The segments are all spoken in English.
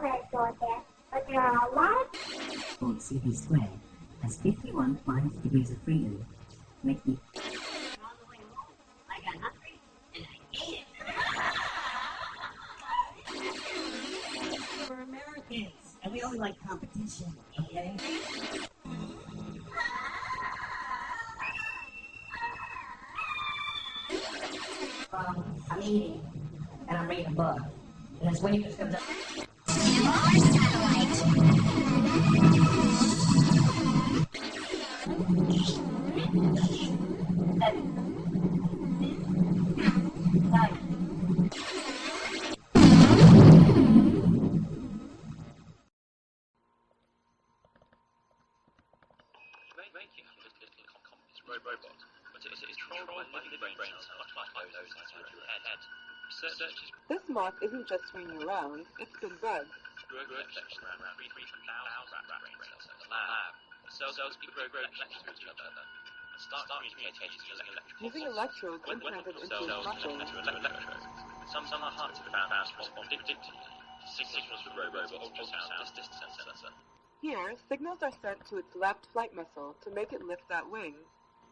but there are a lot of CP squared has 51 minus degrees of freedom, making I got hungry and I ate it. We're Americans and we only like competition, okay? I'm eating, and I'm reading a book, and this waitress comes up. Robot, but it is controlled by living brain cells much like those inside your head. Researchers. This moth isn't just swinging around, it's been bugged. Grow collections around 3,000 brain cells in the lab. The cells grow collections with each other and start communicating using electrodes implanted into the muscle. Some are hard to found respond predictably to signals from robots or ultrasound distance sensor. Here, signals are sent to its left flight muscle to make it lift that wing.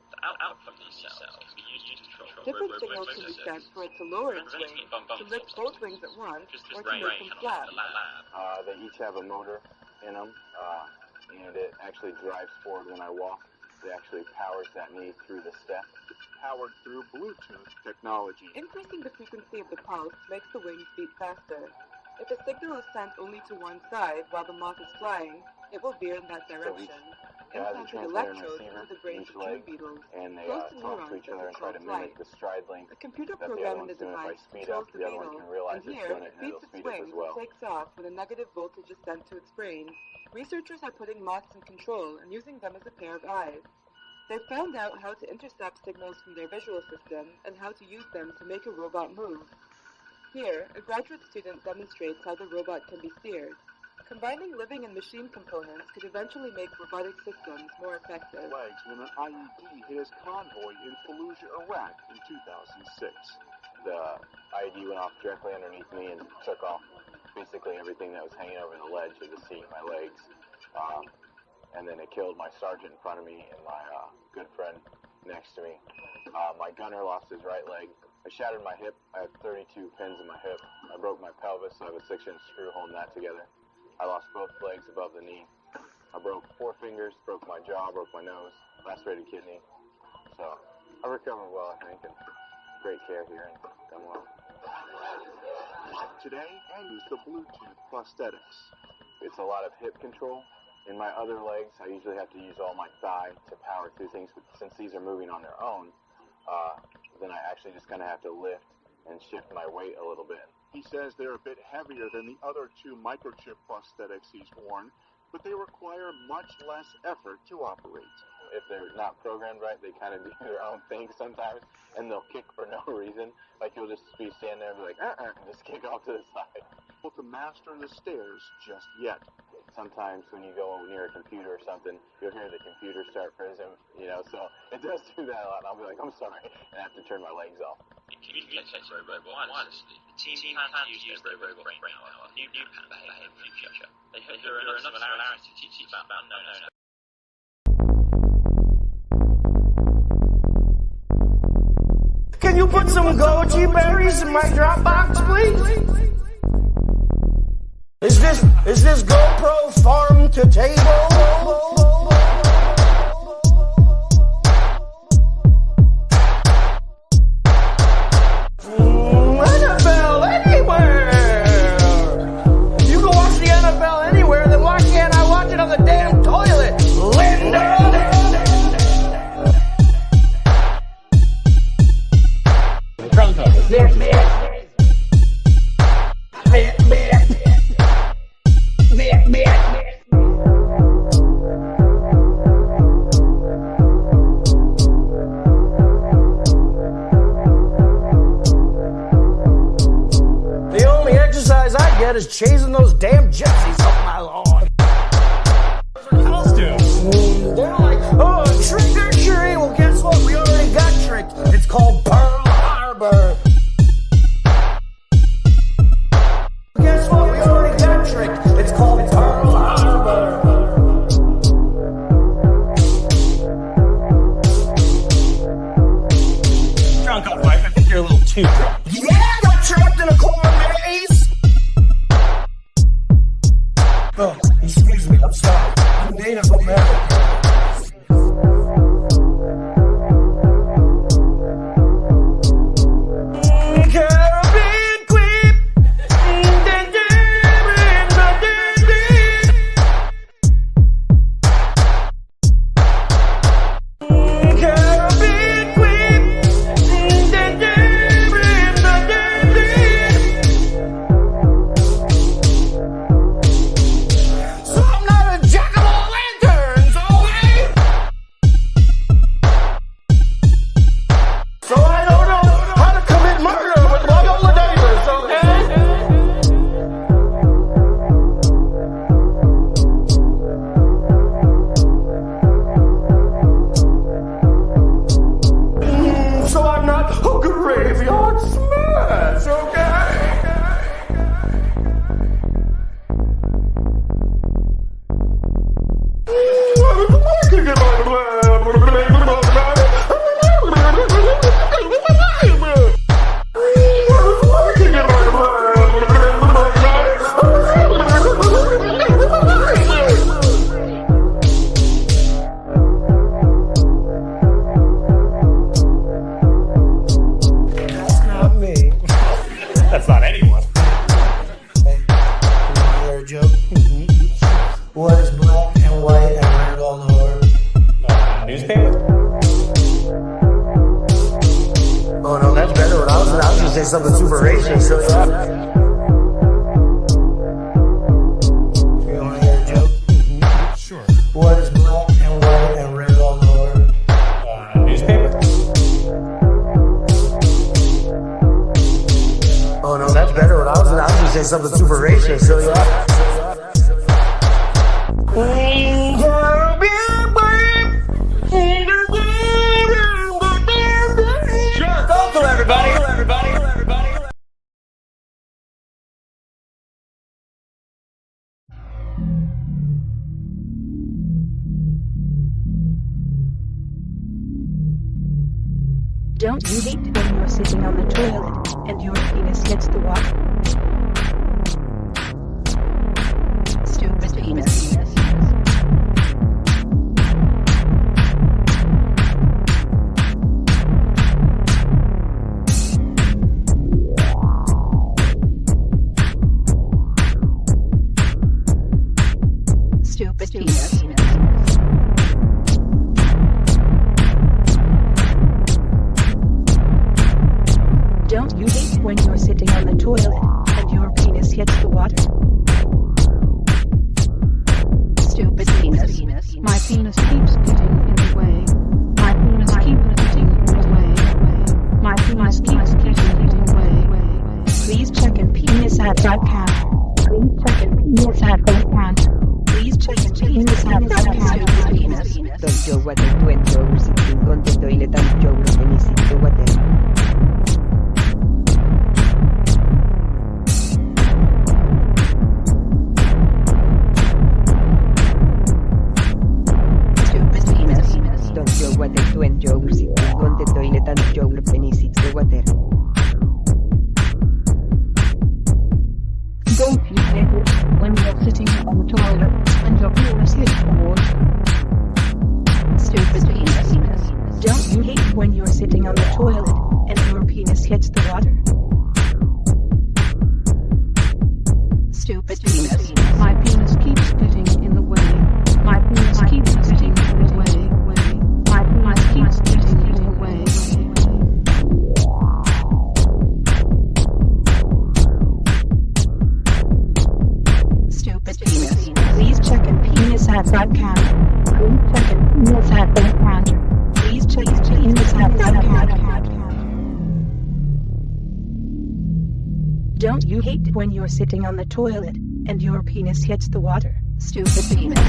The output of these cells can be used to control different signals can be sent for it to lower its wing, to lift both wings at once, or to make them flat. They each have a motor in them, and it actually drives forward when I walk. It actually powers that knee through the step. Powered through Bluetooth technology. Increasing the frequency of the pulse makes the wings beat faster. If a signal is sent only to one side while the moth is flying, it will veer in that direction. Implanted electrodes into the brains of tree beetles, and they close to talk to neurons each other and try to flight. mimic the stride length. A computer that the program other in the one's doing. If I device speed controls up, the the other one beetle, can realize and it's here doing it it and beats it'll its speed up wings as well. and takes off when a negative voltage is sent to its brain. Researchers are putting moths in control and using them as a pair of eyes. They've found out how to intercept signals from their visual system and how to use them to make a robot move. Here, a graduate student demonstrates how the robot can be steered. Combining living and machine components could eventually make robotic systems more effective. Legs when an IED hit his convoy in Fallujah, Iraq in 2006. The IED went off directly underneath me and took off basically everything that was hanging over the ledge of the seat, my legs. And then it killed my sergeant in front of me and my good friend next to me. My gunner lost his right leg. I shattered my hip. I had 32 pins in my hip. I broke my pelvis, so I have a 6-inch screw holding that together. I lost both legs above the knee. I broke 4 fingers, broke my jaw, broke my nose, lacerated kidney. So I recovered well, I think, and great care here and done well. Today, I use the Bluetooth prosthetics. It's a lot of hip control. In my other legs, I usually have to use all my thigh to power through things, but since these are moving on their own, then I actually just kind of have to lift and shift my weight a little bit. He says they're a bit heavier than the other 2 microchip prosthetics he's worn, but they require much less effort to operate. If they're not programmed right, they kind of do their own thing sometimes, and they'll kick for no reason. Like you'll just be standing there and be like, and just kick off to the side. Able to master the stairs just yet. Sometimes when you go near a computer or something, you'll hear the computer start prison, so it does do that a lot. And I'll be like, I'm sorry, and I have to turn my legs off. Communicates robot wirelessly. The team plans to use their robot brain power on new pattern behavior in the future. They hope there are enough similarities to teach about unknown. Can you put some goji berries in my Dropbox, please? Is this GoPro farm to table? NFL anywhere! You can watch the NFL anywhere, then why can't I watch it on the damn toilet? Linda! The only exercise I get is chasing those damn gypsies off my lawn. They're like, oh, trick or treat. Well, guess what? We already got tricked. It's called Pearl Harbor. Guess what? We already got tricked. too drunk. Yeah, I got trapped in a corn maze! Oh, excuse me, I'm sorry. I'm Native American. Something super racist, so yeah. You want to hear a joke? Sure. What is black and white and red all over? Newspaper. Oh no, that's better. What I was gonna say something super racist, so yeah. Sure, go to everybody. Don't you hate when you're sitting on the toilet and your penis hits the water? Stupid penis. Stupid penis. Don't you hate when you're sitting on the toilet and your penis hits the water? Stupid penis. My penis keeps getting in the way. My penis keeps getting in the way. My penis keeps getting in the way. Please check in penis at .com. Please check in penis at .com. Please check in penis at .com. Don't you what I do and you're sitting on the toilet and you're penis hits the water? What I do and you're sitting on the toilet and your penis hits the water. Don't you hate it when you're sitting on the toilet and your penis hits the water? Stupid penis. Don't you hate when you're sitting on the toilet and your penis hits the water? Stupid penis. My penis keeps getting in the way. My penis keeps getting in the way. My penis keeps getting in the way. Stupid penis. Please check in penis at .com. Please check in penis at .com. Please check in penis at .com. Don't you hate when you're sitting on the toilet and your penis hits the water? Stupid penis.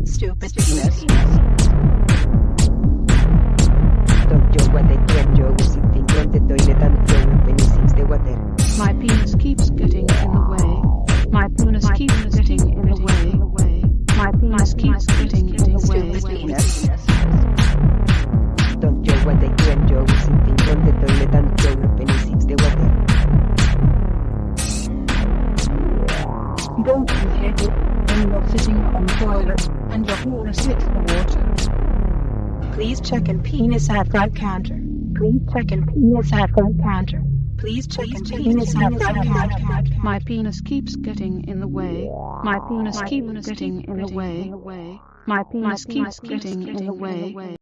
Stupid penis. Don't you what I do and you're sitting on the toilet and your penis hits the water? penis hit the water. Please check in penis at front counter. Please check in penis at front counter. Please check in penis at front counter. My penis keeps getting in the way. My penis keeps getting in the way. My penis keeps getting in the way.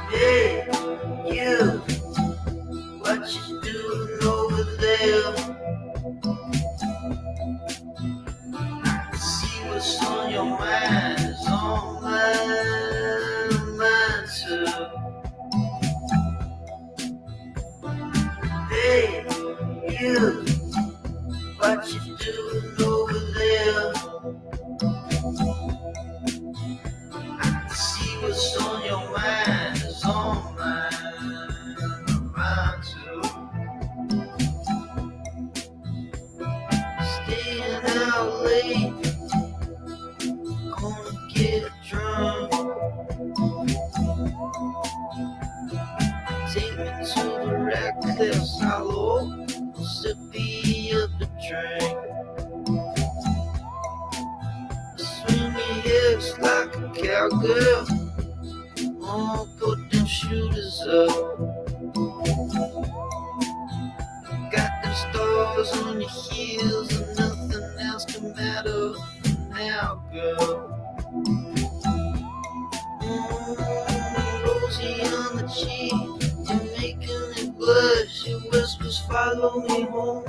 Hey, you, what you doing over there? See what's on your mind is on mine too. Hey, you, what you doing over there? See what's on your mind is on mine too. Staying out late, gonna get drunk. Take me to the Red Cliffs Hollow, sip me up a drink. Swing your hips like a cowgirl. Oh, put them shooters up. Got them stars on your heels and nothing else can matter now, girl. Rosy on the cheek, you're making it blush. She whispers, follow me home.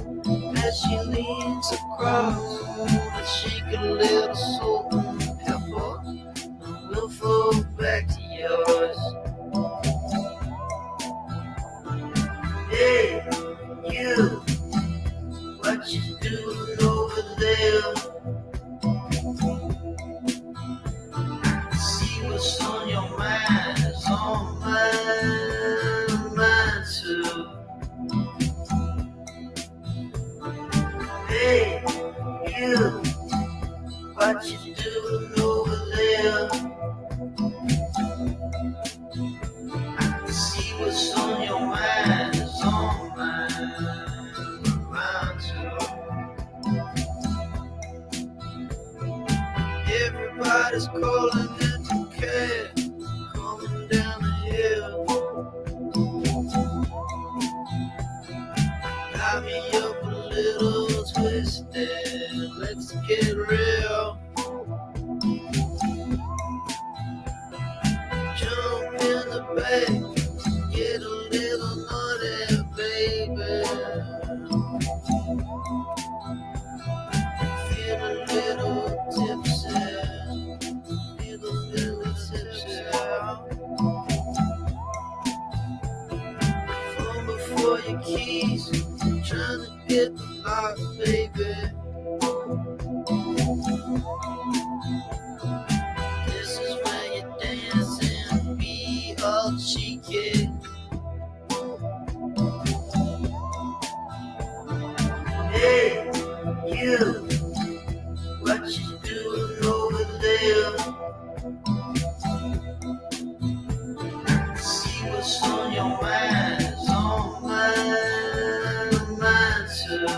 As she leans across, I shake a little salt and pepper, and we'll fall back to yours. Hey, you, what you doing over there? See what's on your mind is on mine too. Hey, you, what you doing over there? See what's on your mind is on mine too. Everybody's calling it the cab, coming down the hill. Got me up a little twisted, let's get real. Jump in the back, get a little naughty, baby. Feel a little tipsy, feel a little tipsy. Phone before your keys, trying to get the lock, baby. This is where you dance and be all cheeky. Hey, you, what you doing over there? See what's on your mind is on mine too.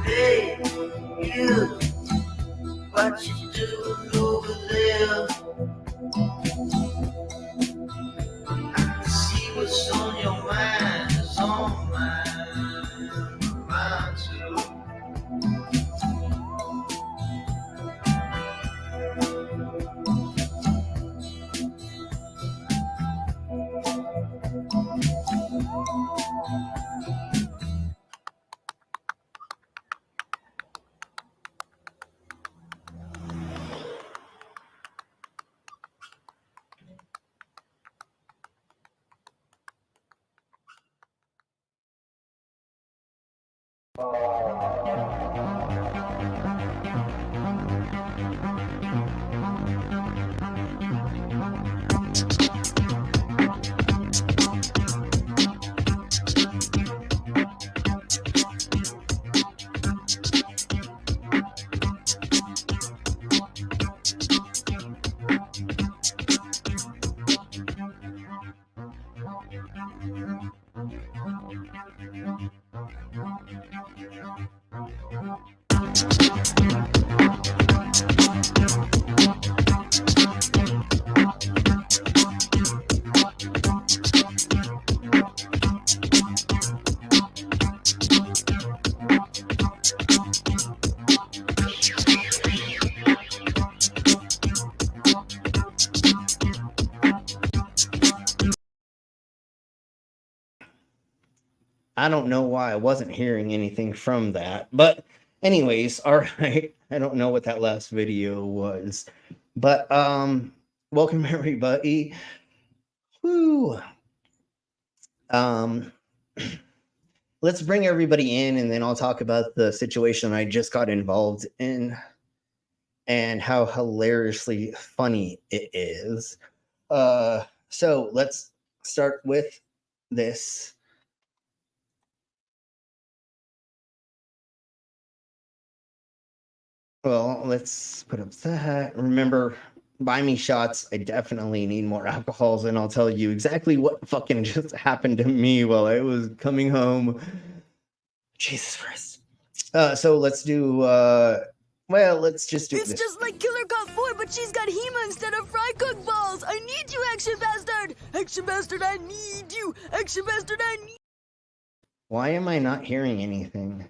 Hey, you, what you doing over there? I don't know why I wasn't hearing anything from that. But anyways, all right. I don't know what that last video was. But welcome everybody. Woo. Let's bring everybody in and then I'll talk about the situation I just got involved in and how hilariously funny it is. So let's start with this. Well, let's put up that. Remember, buy me shots. I definitely need more alcohols, and I'll tell you exactly what fucking just happened to me while I was coming home. Jesus Christ. So let's do, well, let's just do It's this. just like Killer Cop 4, but she's got Hema instead of fry cook balls. I need you, Action Bastard. Action Bastard, I need you. Action Bastard, I need. Why am I not hearing anything?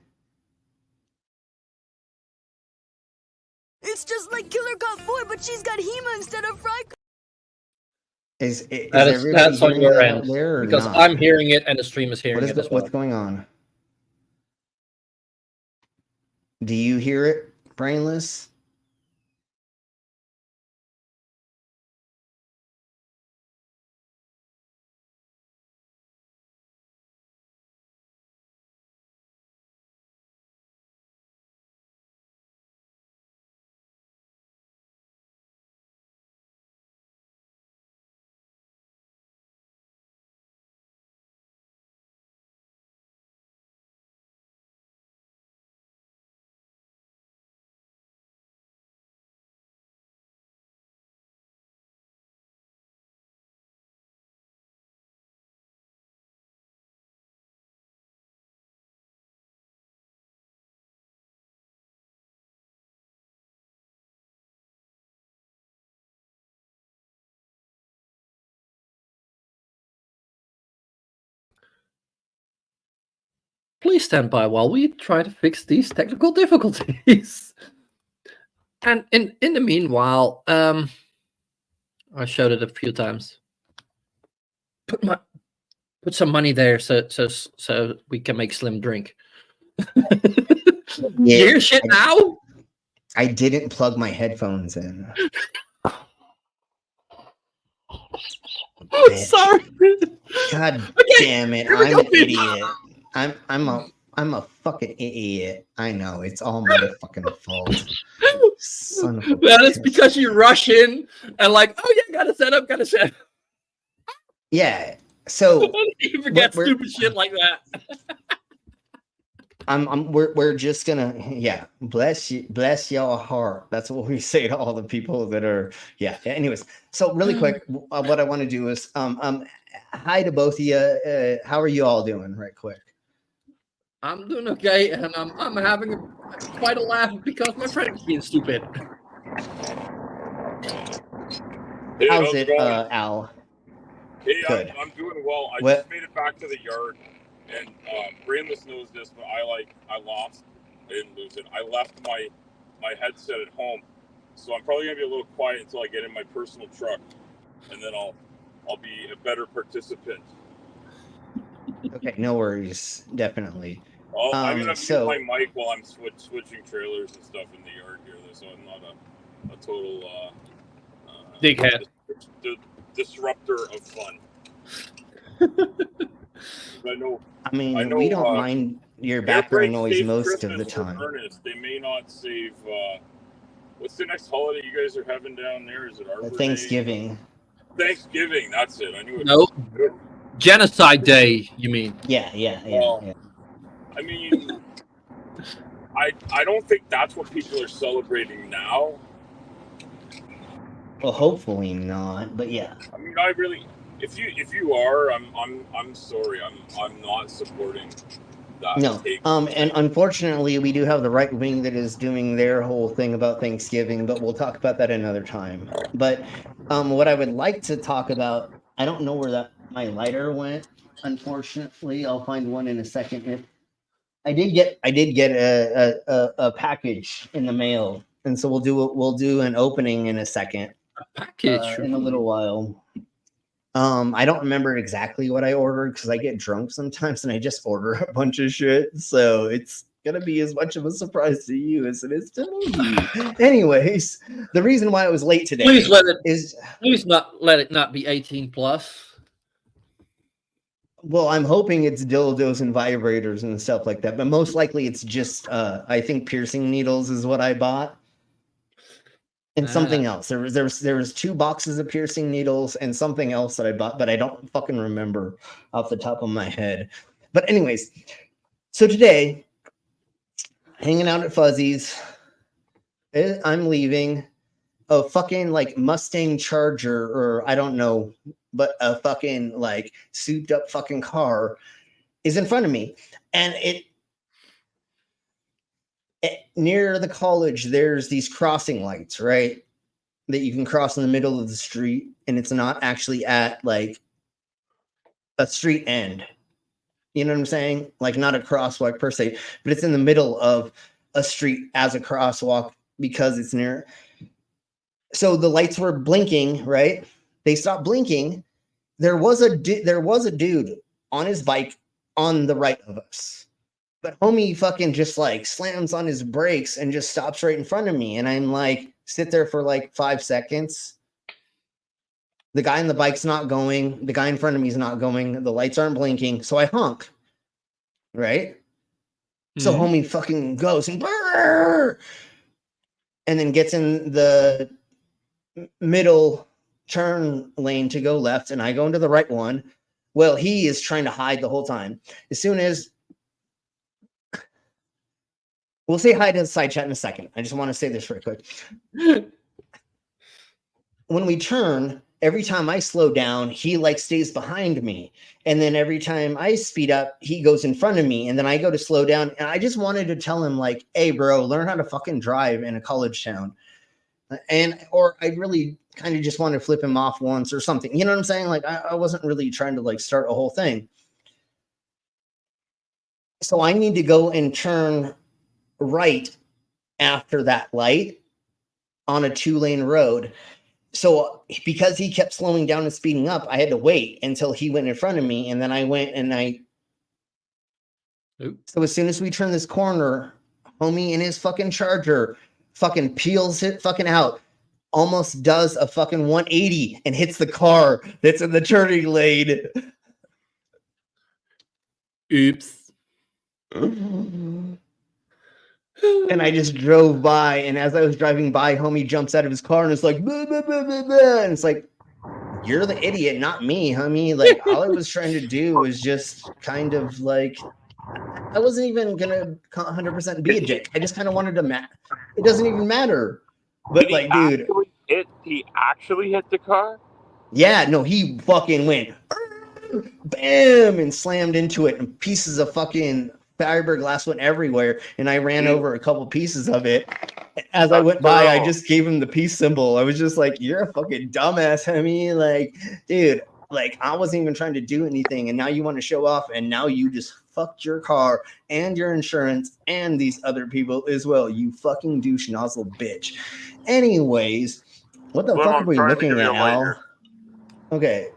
It's just like Killer Cop 4, but she's got Hema instead of fry cook. Is everybody that's on hearing your that end out there or because not? I'm hearing it and the stream is hearing it as well. What's going on? Do you hear it, Brainless? Please stand by while we try to fix these technical difficulties. And in the meanwhile, I showed it a few times. Put some money there so we can make Slim drink. You hear shit now? I didn't plug my headphones in. Oh, sorry. God damn it! I'm an idiot. I'm a fucking idiot. I know it's all my fucking fault. Son of a That is because you rush in and like, oh yeah, gotta set up. Yeah. So you forget stupid shit like that. we're just gonna bless your heart. That's what we say to all the people that are anyways. So really quick, what I want to do is hi to both of you. How are you all doing right quick? I'm doing okay, and I'm having quite a laugh because my friend's being stupid. Hey, how's it Al? Hey, Good. I'm doing well. I just made it back to the yard, and Brainless knows this, but I lost. I didn't lose it. I left my headset at home, so I'm probably gonna be a little quiet until I get in my personal truck, and then I'll be a better participant. Okay, no worries, definitely. I'm gonna use my mic while I'm switching trailers and stuff in the yard here, so I'm not a total dickhead. Disruptor of fun. I mean, we don't mind your They're background great noise save most of the Christmas for time. Ernest. They may not save. What's the next holiday you guys are having down there? Is it Arbor Day? Thanksgiving. Thanksgiving. That's it. I knew it. No. Genocide Day, you mean? Yeah. Well, I mean, I don't think that's what people are celebrating now. Well, hopefully not, but yeah. I mean, I really, if you are, I'm sorry. I'm not supporting that. No. Take. And unfortunately, we do have the right wing that is doing their whole thing about Thanksgiving, but we'll talk about that another time. But what I would like to talk about, I don't know where my lighter went. Unfortunately, I'll find one in a second. I did get a package in the mail, and so we'll do an opening in a second. A package in a little while. I don't remember exactly what I ordered because I get drunk sometimes and I just order a bunch of shit. So it's gonna be as much of a surprise to you as it is to me. Anyways, the reason why I was late today please not let it not be 18 plus. Well, I'm hoping it's dildos and vibrators and stuff like that, but most likely it's just I think piercing needles is what I bought. And something else. There was 2 boxes of piercing needles and something else that I bought, but I don't fucking remember off the top of my head. But anyways, so today, hanging out at Fuzzy's, I'm leaving. A fucking like Mustang Charger, or I don't know, but a fucking like souped up fucking car is in front of me. And it near the college, there's these crossing lights, right? That you can cross in the middle of the street, and it's not actually at like a street end. You know what I'm saying? Like not a crosswalk per se, but it's in the middle of a street as a crosswalk because it's near. So the lights were blinking, right? They stopped blinking. There was a dude on his bike on the right of us. But homie fucking just like slams on his brakes and just stops right in front of me. And I'm like, sit there for like 5 seconds. The guy on the bike's not going. The guy in front of me is not going. The lights aren't blinking. So I honk. Right? So homie fucking goes and brrr, and then gets in the middle turn lane to go left. And I go into the right one. Well, he is trying to hide the whole time. As soon as we'll say hi to the side chat in a second. I just want to say this real quick. When we turn, every time I slow down, he like stays behind me. And then every time I speed up, he goes in front of me. And then I go to slow down. And I just wanted to tell him like, hey, bro, learn how to fucking drive in a college town. Or I really kind of just wanted to flip him off once or something. You know what I'm saying? Like I wasn't really trying to like start a whole thing. So I need to go and turn right after that light on a 2-lane road. So because he kept slowing down and speeding up, I had to wait until he went in front of me. And then I went and so as soon as we turn this corner, homie in his fucking Charger fucking peels it fucking out, almost does a fucking 180 and hits the car that's in the turning lane. Oops. And I just drove by, and as I was driving by, homie jumps out of his car and is like, blah, blah, blah, blah, blah. And it's like, you're the idiot, not me, homie. Like, all I was trying to do was just kind of like, I wasn't even gonna 100% be a dick. I just kind of wanted to it doesn't even matter. But like, dude, he actually hit the car? Yeah, no, he fucking went bam and slammed into it, and pieces of fucking fiberglass went everywhere, and I ran over a couple pieces of it. As I went by, I just gave him the peace symbol. I was just like, you're a fucking dumbass, homie. Like, dude, like, I wasn't even trying to do anything, and now you want to show off, and now you just fucked your car and your insurance and these other people as well, you fucking douche nozzle bitch. Anyways, what the fuck are we looking at, Al? Okay.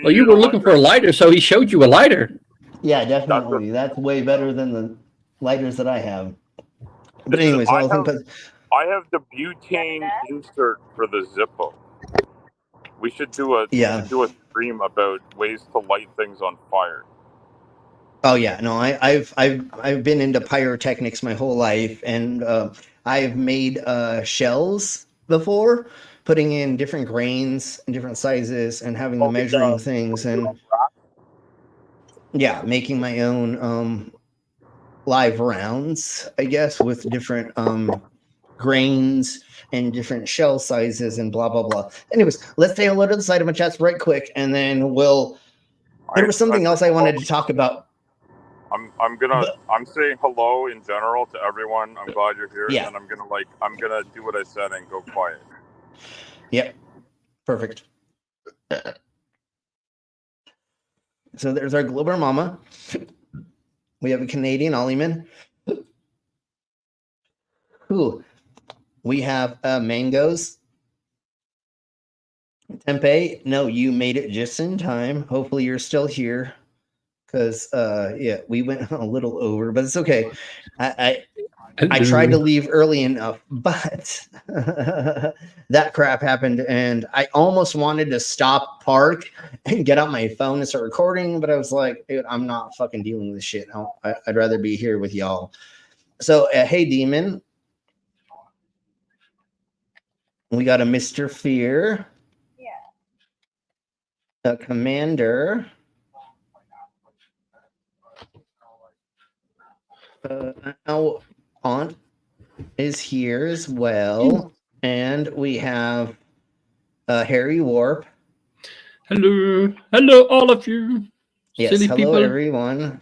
You were looking for a lighter, so he showed you a lighter. Yeah, definitely. That's way better than the lighters that I have. But anyways, I have the butane insert for the Zippo. We should do a stream about ways to light things on fire. Oh yeah, no, I've been into pyrotechnics my whole life, and I've made shells before, putting in different grains and different sizes, and having the measuring things, and yeah, making my own live rounds, I guess, with different grains and different shell sizes and blah blah blah. Anyways, let's say hello to the side of my chats right quick, and then we'll. There was something else I wanted to talk about. I'm saying hello in general to everyone. I'm glad you're here, Yeah. and I'm gonna do what I said and go quiet. Yep. Perfect. So there's our Glober Mama. We have a Canadian Ollieman. Ooh. We have mangoes. Tempeh, no, you made it just in time. Hopefully you're still here. Because yeah, we went a little over, but it's okay. I tried to leave early enough, but that crap happened, and I almost wanted to stop, park, and get out my phone and start recording, but I was like, dude, I'm not fucking dealing with this shit. I'd rather be here with y'all. So, hey, Demon. We got a Mr. Fear. Yeah. A Commander. Our aunt is here as well, and we have Harry Warp. Hello, all of you. Yes, silly hello people. everyone.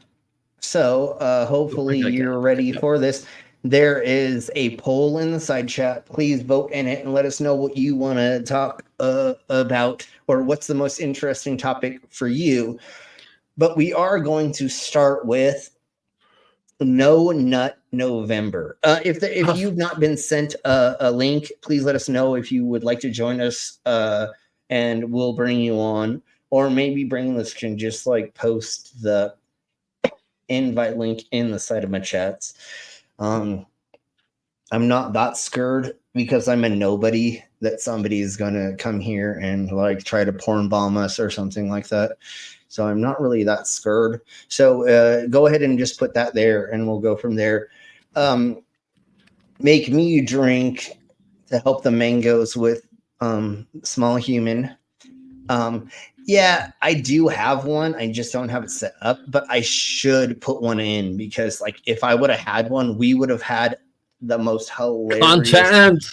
So hopefully you're ready for this. There is a poll in the side chat. Please vote in it and let us know what you want to talk about, or what's the most interesting topic for you. But we are going to start with No Nut November. If you've not been sent a link, please let us know if you would like to join us, and we'll bring you on. Or maybe Brainless can just like post the invite link in the side of my chats. I'm not that scared because I'm a nobody that somebody is gonna come here and like try to porn bomb us or something like that. So I'm not really that scared. So go ahead and just put that there, and we'll go from there. Make me drink to help the mangoes with Small Human. Yeah, I do have one. I just don't have it set up, but I should put one in, because like if I would have had one, we would have had the most hilarious content.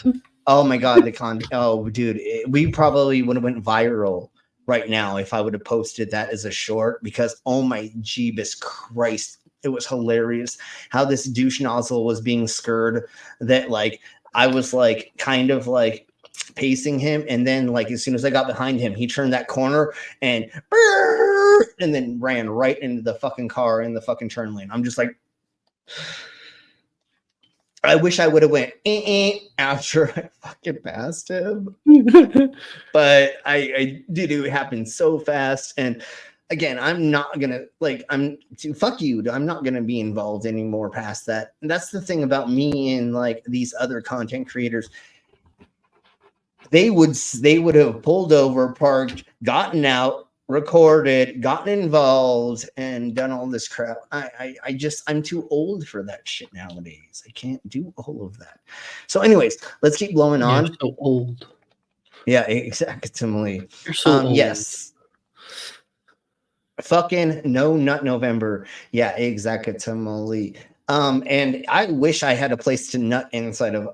Oh my god, oh dude, we probably would have went viral right now if I would have posted that as a short, because oh my Jeebus Christ, it was hilarious how this douche nozzle was being scared, that like I was like kind of like pacing him, and then like as soon as I got behind him, he turned that corner and then ran right into the fucking car in the fucking turn lane. I'm just like, I wish I would have went after I fucking passed him. But I did. It happened so fast. And again, I'm not gonna fuck you. I'm not gonna be involved anymore past that. And that's the thing about me and like these other content creators. They would have pulled over, parked, gotten out, recorded, gotten involved, and done all this crap. I'm too old for that shit nowadays. I can't do all of that. So anyways, let's keep blowing on. You're so old. Yeah, exactly. You're so old. Yes. Fucking No Nut November. Yeah, exactly. And I wish I had a place to nut inside of,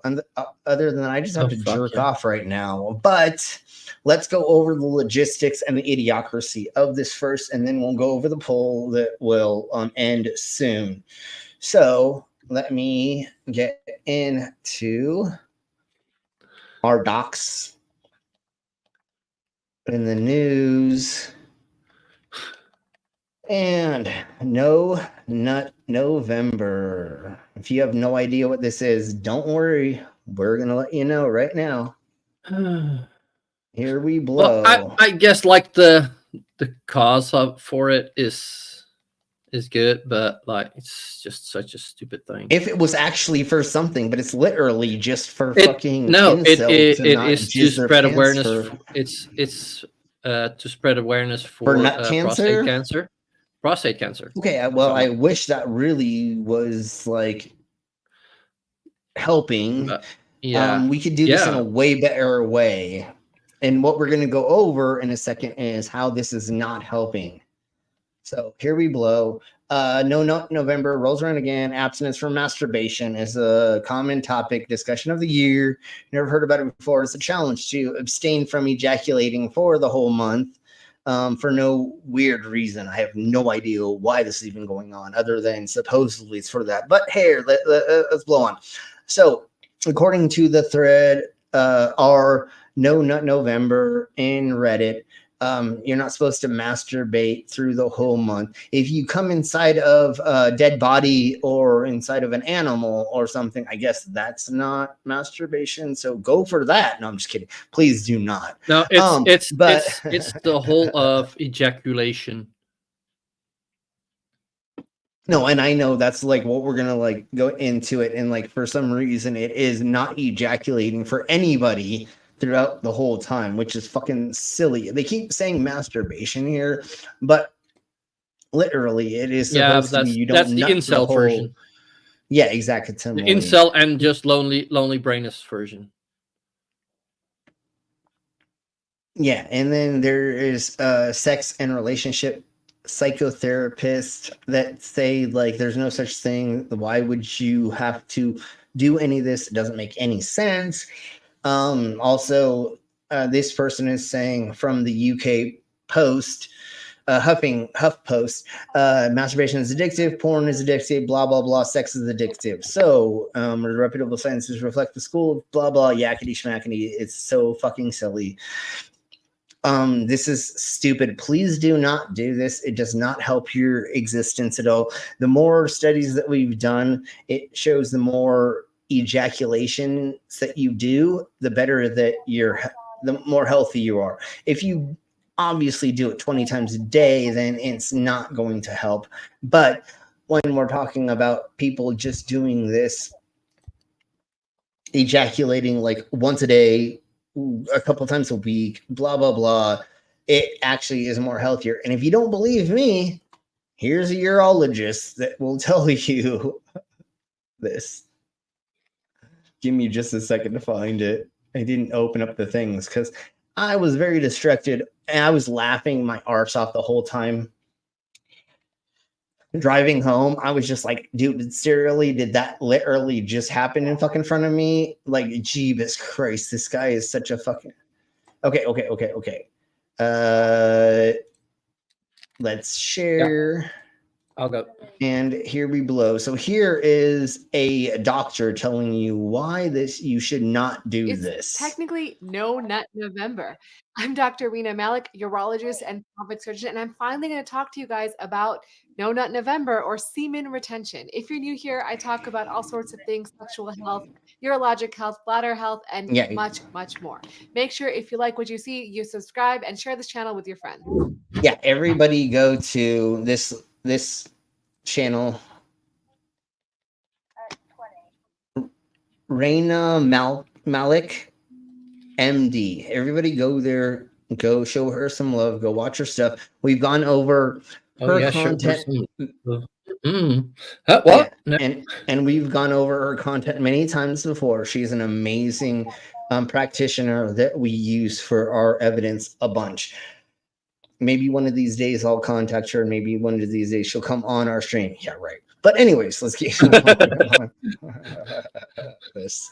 other than I just have to jerk off right now. But let's go over the logistics and the idiocracy of this first, and then we'll go over the poll that will end soon. So let me get into our docs in the news. And No Nut November. If you have no idea what this is, don't worry. We're going to let you know right now. Here we blow. Well, I guess like the cause for it is good, but like it's just such a stupid thing. If it was actually for something, but it's literally just for fucking it is to spread awareness. For... It's to spread awareness for nut prostate cancer. prostate cancer. Okay, well, I wish that really was like helping. Yeah. We could do this in a way better way. And what we're going to go over in a second is how this is not helping. So here we blow. No Nut November rolls around again. Abstinence from masturbation is a common topic discussion of the year. Never heard about it before. It's a challenge to abstain from ejaculating for the whole month for no weird reason. I have no idea why this is even going on other than supposedly it's for that. But here, let's blow on. So according to the thread, our No Nut November in Reddit, you're not supposed to masturbate through the whole month. If you come inside of a dead body or inside of an animal or something, I guess that's not masturbation. So go for that. No, I'm just kidding. Please do not. No, it's the whole of ejaculation. No, and I know that's like what we're gonna like go into it, and like for some reason it is not ejaculating for anybody throughout the whole time, which is fucking silly. They keep saying masturbation here, but literally it is supposed to be you don't that's the nut incel whole... version. Yeah, exactly. The incel and just lonely brainless version. Yeah, and then there is sex and relationship psychotherapists that say like there's no such thing. Why would you have to do any of this? It doesn't make any sense. Also, this person is saying from the UK Post, Huff Post, masturbation is addictive, porn is addictive, blah blah blah, sex is addictive. So reputable sciences reflect the school of blah blah yakety schmackety. It's so fucking silly. This is stupid. Please do not do this. It does not help your existence at all. The more studies that we've done, it shows the more ejaculations that you do, the better that the more healthy you are. If you obviously do it 20 times a day, then it's not going to help. But when we're talking about people just doing this, ejaculating like once a day, a couple times a week, blah blah blah, it actually is more healthier. And if you don't believe me, here's a urologist that will tell you this. Give me just a second to find it. I didn't open up the things because I was very distracted and I was laughing my arse off the whole time. Driving home, I was just like, dude, seriously, did that literally just happen in fucking front of me? Like, Jeebus Christ, this guy is such a fucking... Okay. Let's share. Yeah. I'll go. And here we blow. So here is a doctor telling you why you should not do this. Technically No Nut November. I'm Dr. Rhino Malik, urologist and pelvic surgeon, and I'm finally going to talk to you guys about No Nut November or semen retention. If you're new here, I talk about all sorts of things: sexual health, urologic health, bladder health, and much, much more. Make sure if you like what you see, you subscribe and share this channel with your friends. Yeah, everybody go to this channel. Rhino Malik MD. Everybody go there. Go show her some love. Go watch her stuff. We've gone over her content. What? And we've gone over her content many times before. She's an amazing practitioner that we use for our evidence a bunch. Maybe one of these days I'll contact her. Maybe one of these days she'll come on our stream. Yeah, right. But anyways, let's get on this.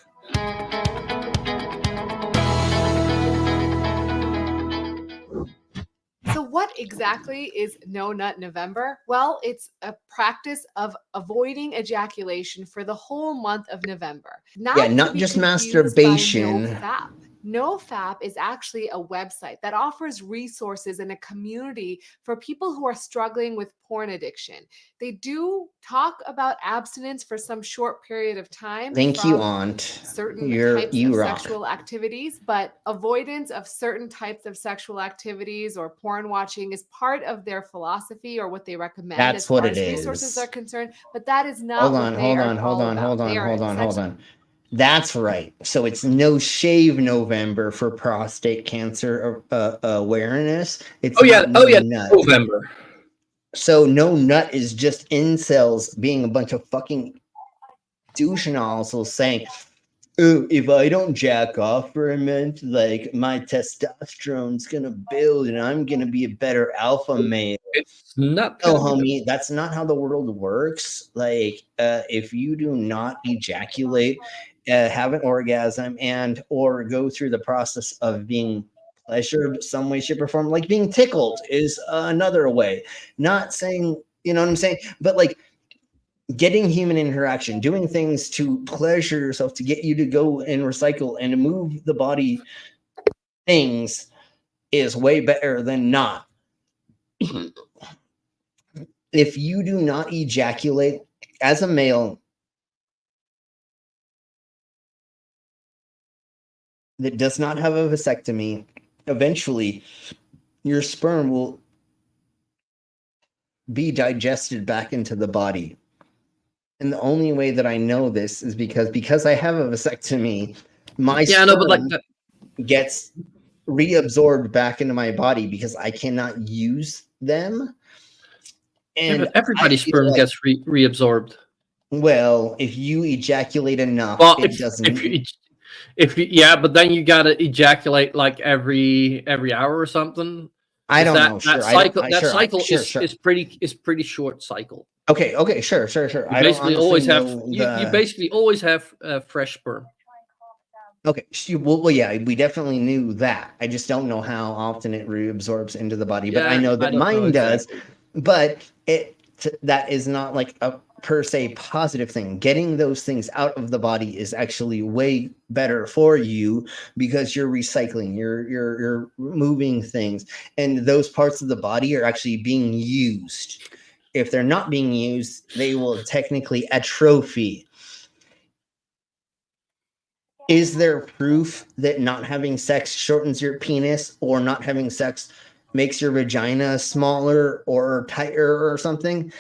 So what exactly is No Nut November? Well, it's a practice of avoiding ejaculation for the whole month of November. Not just masturbation. NoFap is actually a website that offers resources and a community for people who are struggling with porn addiction. They do talk about abstinence for some short period of time. Thank you, Aunt. Certain types of sexual activities, but avoidance of certain types of sexual activities or porn watching is part of their philosophy or what they recommend. That's what it is. Resources are concerned, but that is not. Hold on. That's right. So it's No Shave November for prostate cancer awareness. It's November. So no nut is just incels being a bunch of fucking douche nozzles saying, "Oh, if I don't jack off for a minute, like my testosterone's gonna build and I'm gonna be a better alpha male." It's not No, gonna be homie, that's not how the world works. Like, if you do not ejaculate, have an orgasm, and or go through the process of being pleasured some way, shape, or form, like being tickled is another way. Not saying, you know what I'm saying, but like getting human interaction, doing things to pleasure yourself, to get you to go and recycle and move the body things is way better than not. If you do not ejaculate as a male that does not have a vasectomy, eventually your sperm will be digested back into the body. And the only way that I know this is because I have a vasectomy, my sperm gets reabsorbed back into my body because I cannot use them. And yeah, but everybody's sperm gets reabsorbed. Well, if you ejaculate enough, Well, it doesn't. If you, yeah, but then you gotta ejaculate like every hour or something. I don't know. Sure, That cycle is pretty short cycle. Okay, sure. You basically always have you basically always have fresh sperm. Okay, well, yeah, we definitely knew that. I just don't know how often it reabsorbs into the body, but I know that mine does. But that is not like a per se positive thing. Getting those things out of the body is actually way better for you because you're recycling, you're moving things, and those parts of the body are actually being used. If they're not being used, they will technically atrophy. Is there proof that not having sex shortens your penis or not having sex makes your vagina smaller or tighter or something?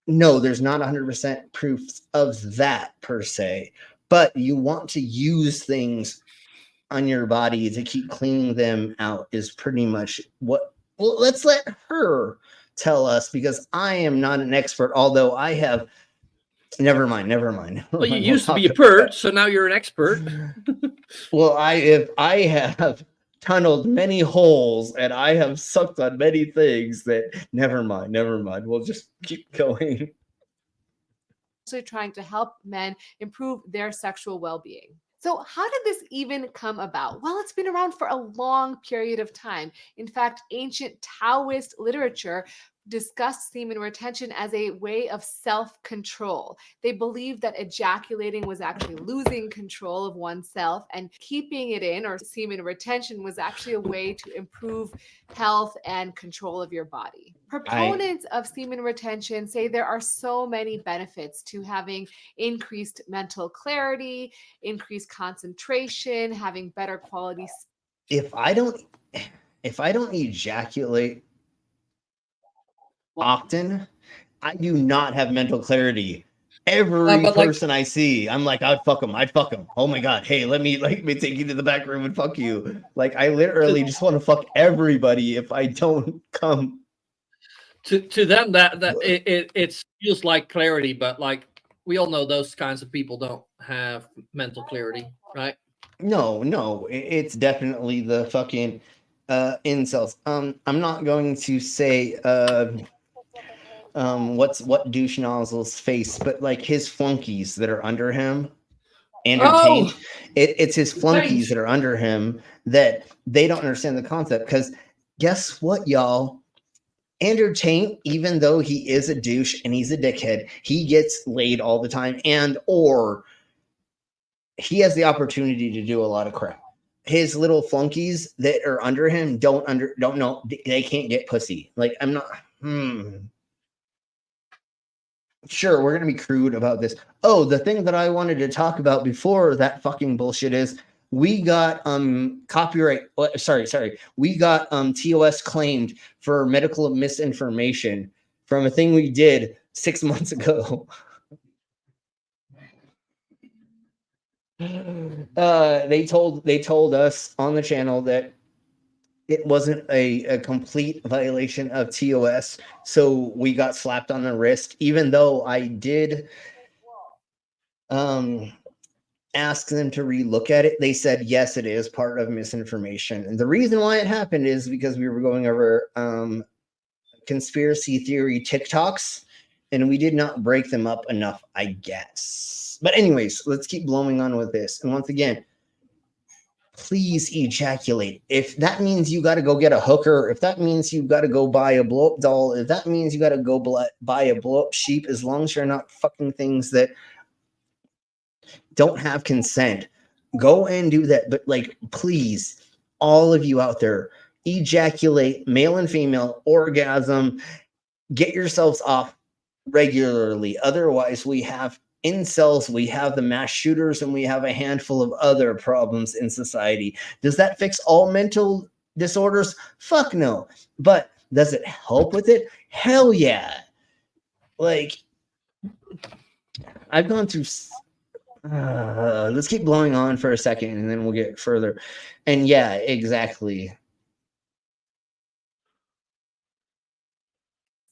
No, there's not 100% proof of that per se, but you want to use things on your body to keep cleaning them out is pretty much what. Well, let's let her tell us because I am not an expert, although I have. Never mind. Well, you used to be a perv, so now you're an expert. Well, I have tunneled many holes and I have sucked on many things that never mind. We'll just keep going. Trying to help men improve their sexual well-being. So how did this even come about? Well, it's been around for a long period of time. In fact, ancient Taoist literature discussed semen retention as a way of self-control. They believed that ejaculating was actually losing control of oneself, and keeping it in, or semen retention, was actually a way to improve health and control of your body. Proponents of semen retention say there are so many benefits to having increased mental clarity, increased concentration, having better quality. If I don't ejaculate often, I do not have mental clarity. Every person I see, I'm like, I'd fuck him. Oh my god, hey, let me take you to the back room and fuck you. Like, I literally just want to fuck everybody if I don't come. To them, that it feels like clarity, but like we all know, those kinds of people don't have mental clarity, right? No, it's definitely the fucking incels. I'm not going to say what douche nozzle's face, but like his flunkies that are under him. It's his flunkies that are under him that they don't understand the concept. Because guess what, y'all? Andrew Tate, even though he is a douche and he's a dickhead, he gets laid all the time, and or he has the opportunity to do a lot of crap. His little flunkies that are under him don't know, they can't get pussy. Like, I'm not. Sure, we're gonna be crude about this. Oh, the thing that I wanted to talk about before that fucking bullshit is we got copyright. Sorry. We got TOS claimed for medical misinformation from a thing we did 6 months ago. They told us on the channel that it wasn't a complete violation of TOS, so we got slapped on the wrist, even though I did ask them to relook at it. They said, yes, it is part of misinformation. And the reason why it happened is because we were going over conspiracy theory TikToks, and we did not break them up enough, I guess. But anyways, let's keep blowing on with this. And once again, please ejaculate. If that means you got to go get a hooker, if that means you got to go buy a blow up doll, if that means you got to go buy a blow up sheep, as long as you're not fucking things that don't have consent, go and do that. But like, please, all of you out there, ejaculate, male and female, orgasm, get yourselves off regularly. Otherwise, we have incels, we have the mass shooters, and we have a handful of other problems in society. Does that fix all mental disorders? Fuck no. But does it help with it? Hell yeah. Like, I've gone through let's keep blowing on for a second and then we'll get further. And yeah, exactly.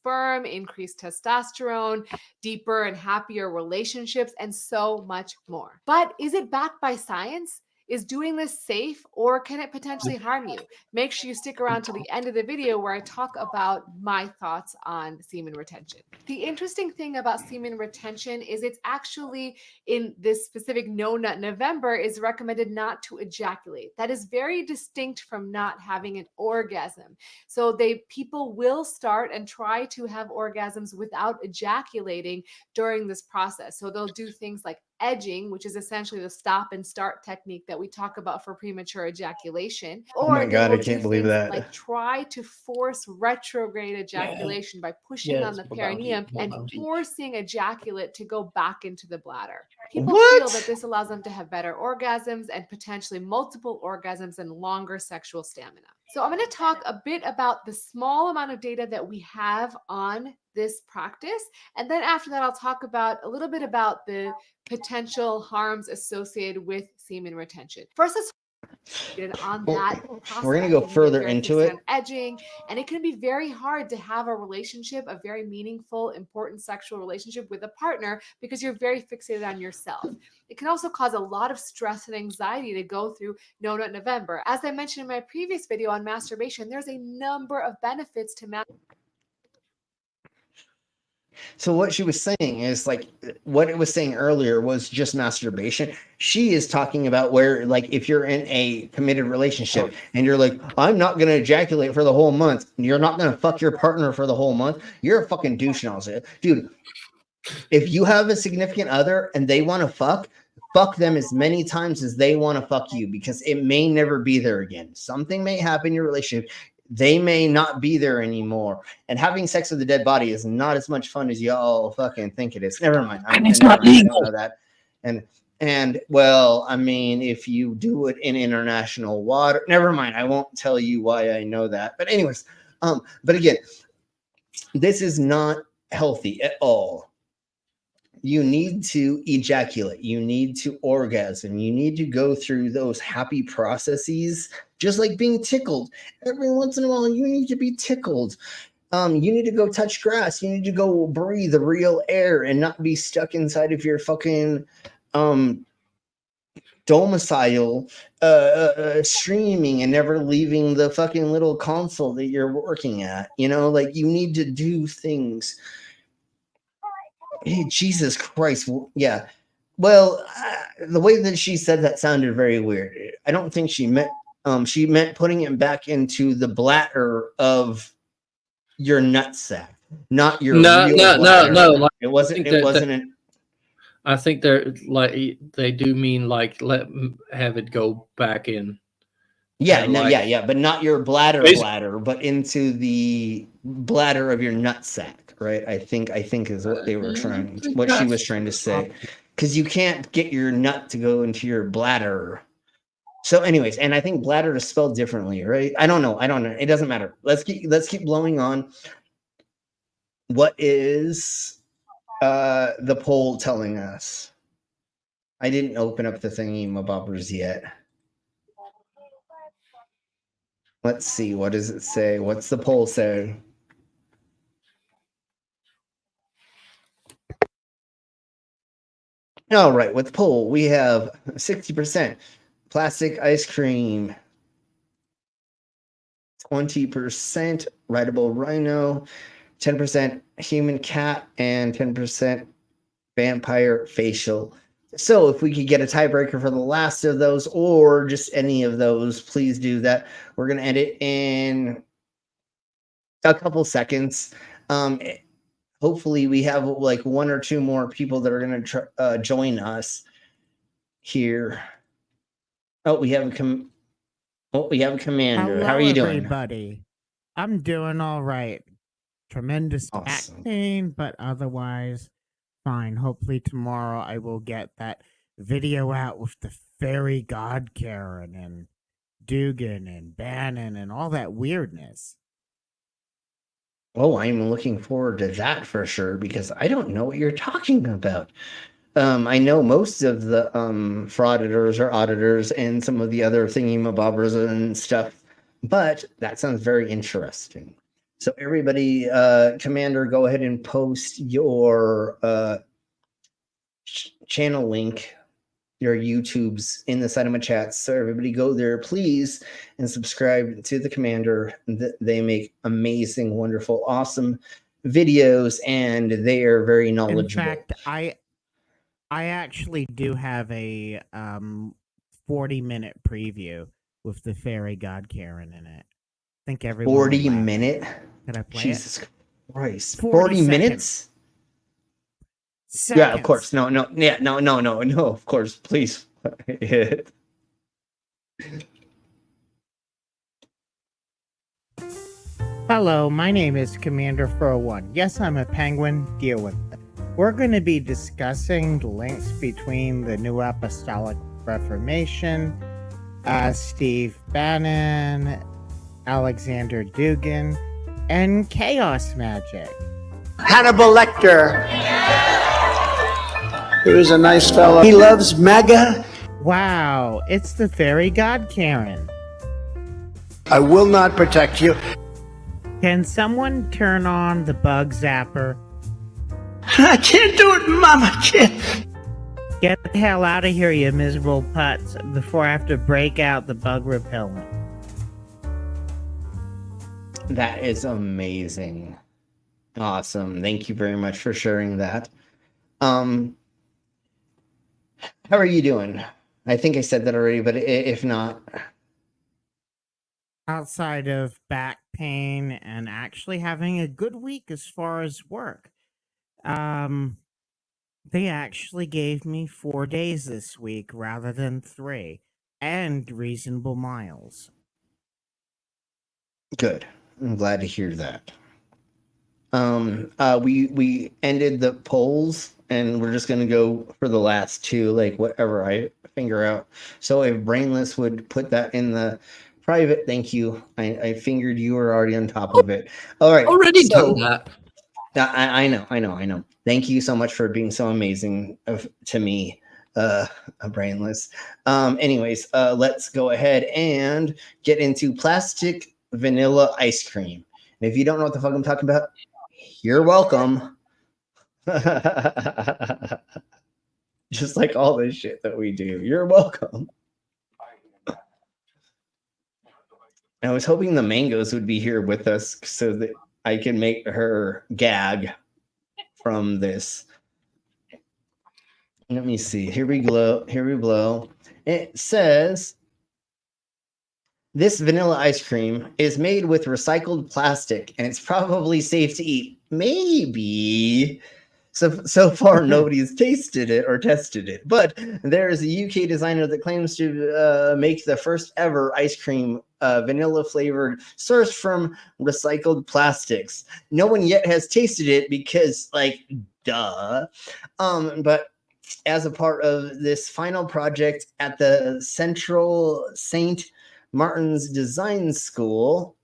Sperm, increased testosterone, deeper and happier relationships, and so much more. But is it backed by science? Is doing this safe, or can it potentially harm you? Make sure you stick around to the end of the video where I talk about my thoughts on semen retention. The interesting thing about semen retention is it's actually, in this specific No Nut November, is recommended not to ejaculate. That is very distinct from not having an orgasm. So people will start and try to have orgasms without ejaculating during this process. So they'll do things like edging, which is essentially the stop and start technique that we talk about for premature ejaculation. Oh my God, I can't believe that. Like try to force retrograde ejaculation by pushing on the perineum and forcing ejaculate to go back into the bladder. People feel that this allows them to have better orgasms and potentially multiple orgasms and longer sexual stamina. So I'm going to talk a bit about the small amount of data that we have on this practice. And then after that, I'll talk about a little bit about the potential harms associated with semen retention. First, let's on that process. We're going to go further into it. Edging, and it can be very hard to have a relationship, a very meaningful, important sexual relationship with a partner because you're very fixated on yourself. It can also cause a lot of stress and anxiety to go through No Nut November. As I mentioned in my previous video on masturbation, there's a number of benefits to masturbation. So what she was saying is like what it was saying earlier was just masturbation. She is talking about where, like, if you're in a committed relationship and you're like, I'm not going to ejaculate for the whole month. You're not going to fuck your partner for the whole month. You're a fucking douche. And I'll say, dude, if you have a significant other and they want to fuck them as many times as they want to fuck you, because it may never be there again. Something may happen in your relationship. They may not be there anymore. And having sex with a dead body is not as much fun as y'all fucking think it is. Never mind. And it's not legal. I don't know that. And well, I mean, if you do it in international water, never mind. I won't tell you why I know that. But anyways, but again, this is not healthy at all. You need to ejaculate. You need to orgasm. You need to go through those happy processes, just like being tickled. Every once in a while, you need to be tickled. You need to go touch grass. You need to go breathe the real air and not be stuck inside of your fucking domicile, streaming and never leaving the fucking little console that you're working at. You know, like, you need to do things. Hey, Jesus Christ. Yeah. Well, the way that she said that sounded very weird. I don't think she meant putting it back into the bladder of your nutsack, not your no. Like, it wasn't. I think they're like, they do mean like have it go back in. Yeah, no, like, yeah, but not your bladder, but into the bladder of your nutsack, right? I think is what they were what she was trying to say, because you can't get your nut to go into your bladder. So, anyways, and I think bladder is spelled differently, right? I don't know. It doesn't matter. Let's keep blowing on. What is the poll telling us? I didn't open up the thingy-mabobbers yet. Let's see. What does it say? What's the poll say? All right, with the poll, we have 60% plastic ice cream, 20% Rideable Rhino, 10% human cat, and 10% vampire facial. So if we could get a tiebreaker for the last of those or just any of those, please do that. We're going to end it in a couple seconds. Hopefully we have like one or two more people that are going to join us here. Oh, we have a commander. Hello, How are you doing? everybody? I'm doing all right. Tremendous back pain, but otherwise fine. Hopefully tomorrow I will get that video out with the fairy god Karen and Dugan and Bannon and all that weirdness. Oh, I'm looking forward to that for sure because I don't know what you're talking about. I know most of the frauditors or auditors and some of the other thingamabobbers and stuff, but that sounds very interesting. So everybody, Commander, go ahead and post your channel link, your YouTubes in the Cinema chats. So everybody go there, please, and subscribe to the Commander. They make amazing, wonderful, awesome videos, and they are very knowledgeable. In fact, I actually do have a 40-minute preview with the fairy god Karen in it. I think everyone 40-minute? Can I play Jesus it? Christ. 40 minutes? Seconds. Yeah, of course. No, of course. Please. Hello, my name is Commander 401. Yes, I'm a penguin. Deal with it. We're going to be discussing the links between the New Apostolic Reformation, Steve Bannon, Alexander Dugan, and Chaos Magic. Hannibal Lecter. He was a nice fellow. He loves MAGA. Wow, it's the fairy god Karen. I will not protect you. Can someone turn on the bug zapper? I can't do it, Mama. Can't. Get the hell out of here, you miserable putz, before I have to break out the bug repellent. That is amazing. Awesome. Thank you very much for sharing that. How are you doing? I think I said that already, but if not... Outside of back pain and actually having a good week as far as work. They actually gave me 4 days this week rather than 3, and reasonable miles. Good. I'm glad to hear that. We ended the polls, and we're just gonna go for the last two, like whatever I figure out. So if Brainless would put that in the private, thank you. I figured you were already on top of it. All right, already done that. I know. Thank you so much for being so amazing to me, Brainless. Anyways, let's go ahead and get into plastic vanilla ice cream. And if you don't know what the fuck I'm talking about, you're welcome. Just like all this shit that we do, you're welcome. I was hoping the mangoes would be here with us so that I can make her gag from this. Let me see. Here we blow. It says this vanilla ice cream is made with recycled plastic and it's probably safe to eat. Maybe. So far, nobody's tasted it or tested it. But there is a UK designer that claims to make the first ever ice cream vanilla flavored sourced from recycled plastics. No one yet has tasted it because, like, duh. But as a part of this final project at the Central St. Martin's Design School,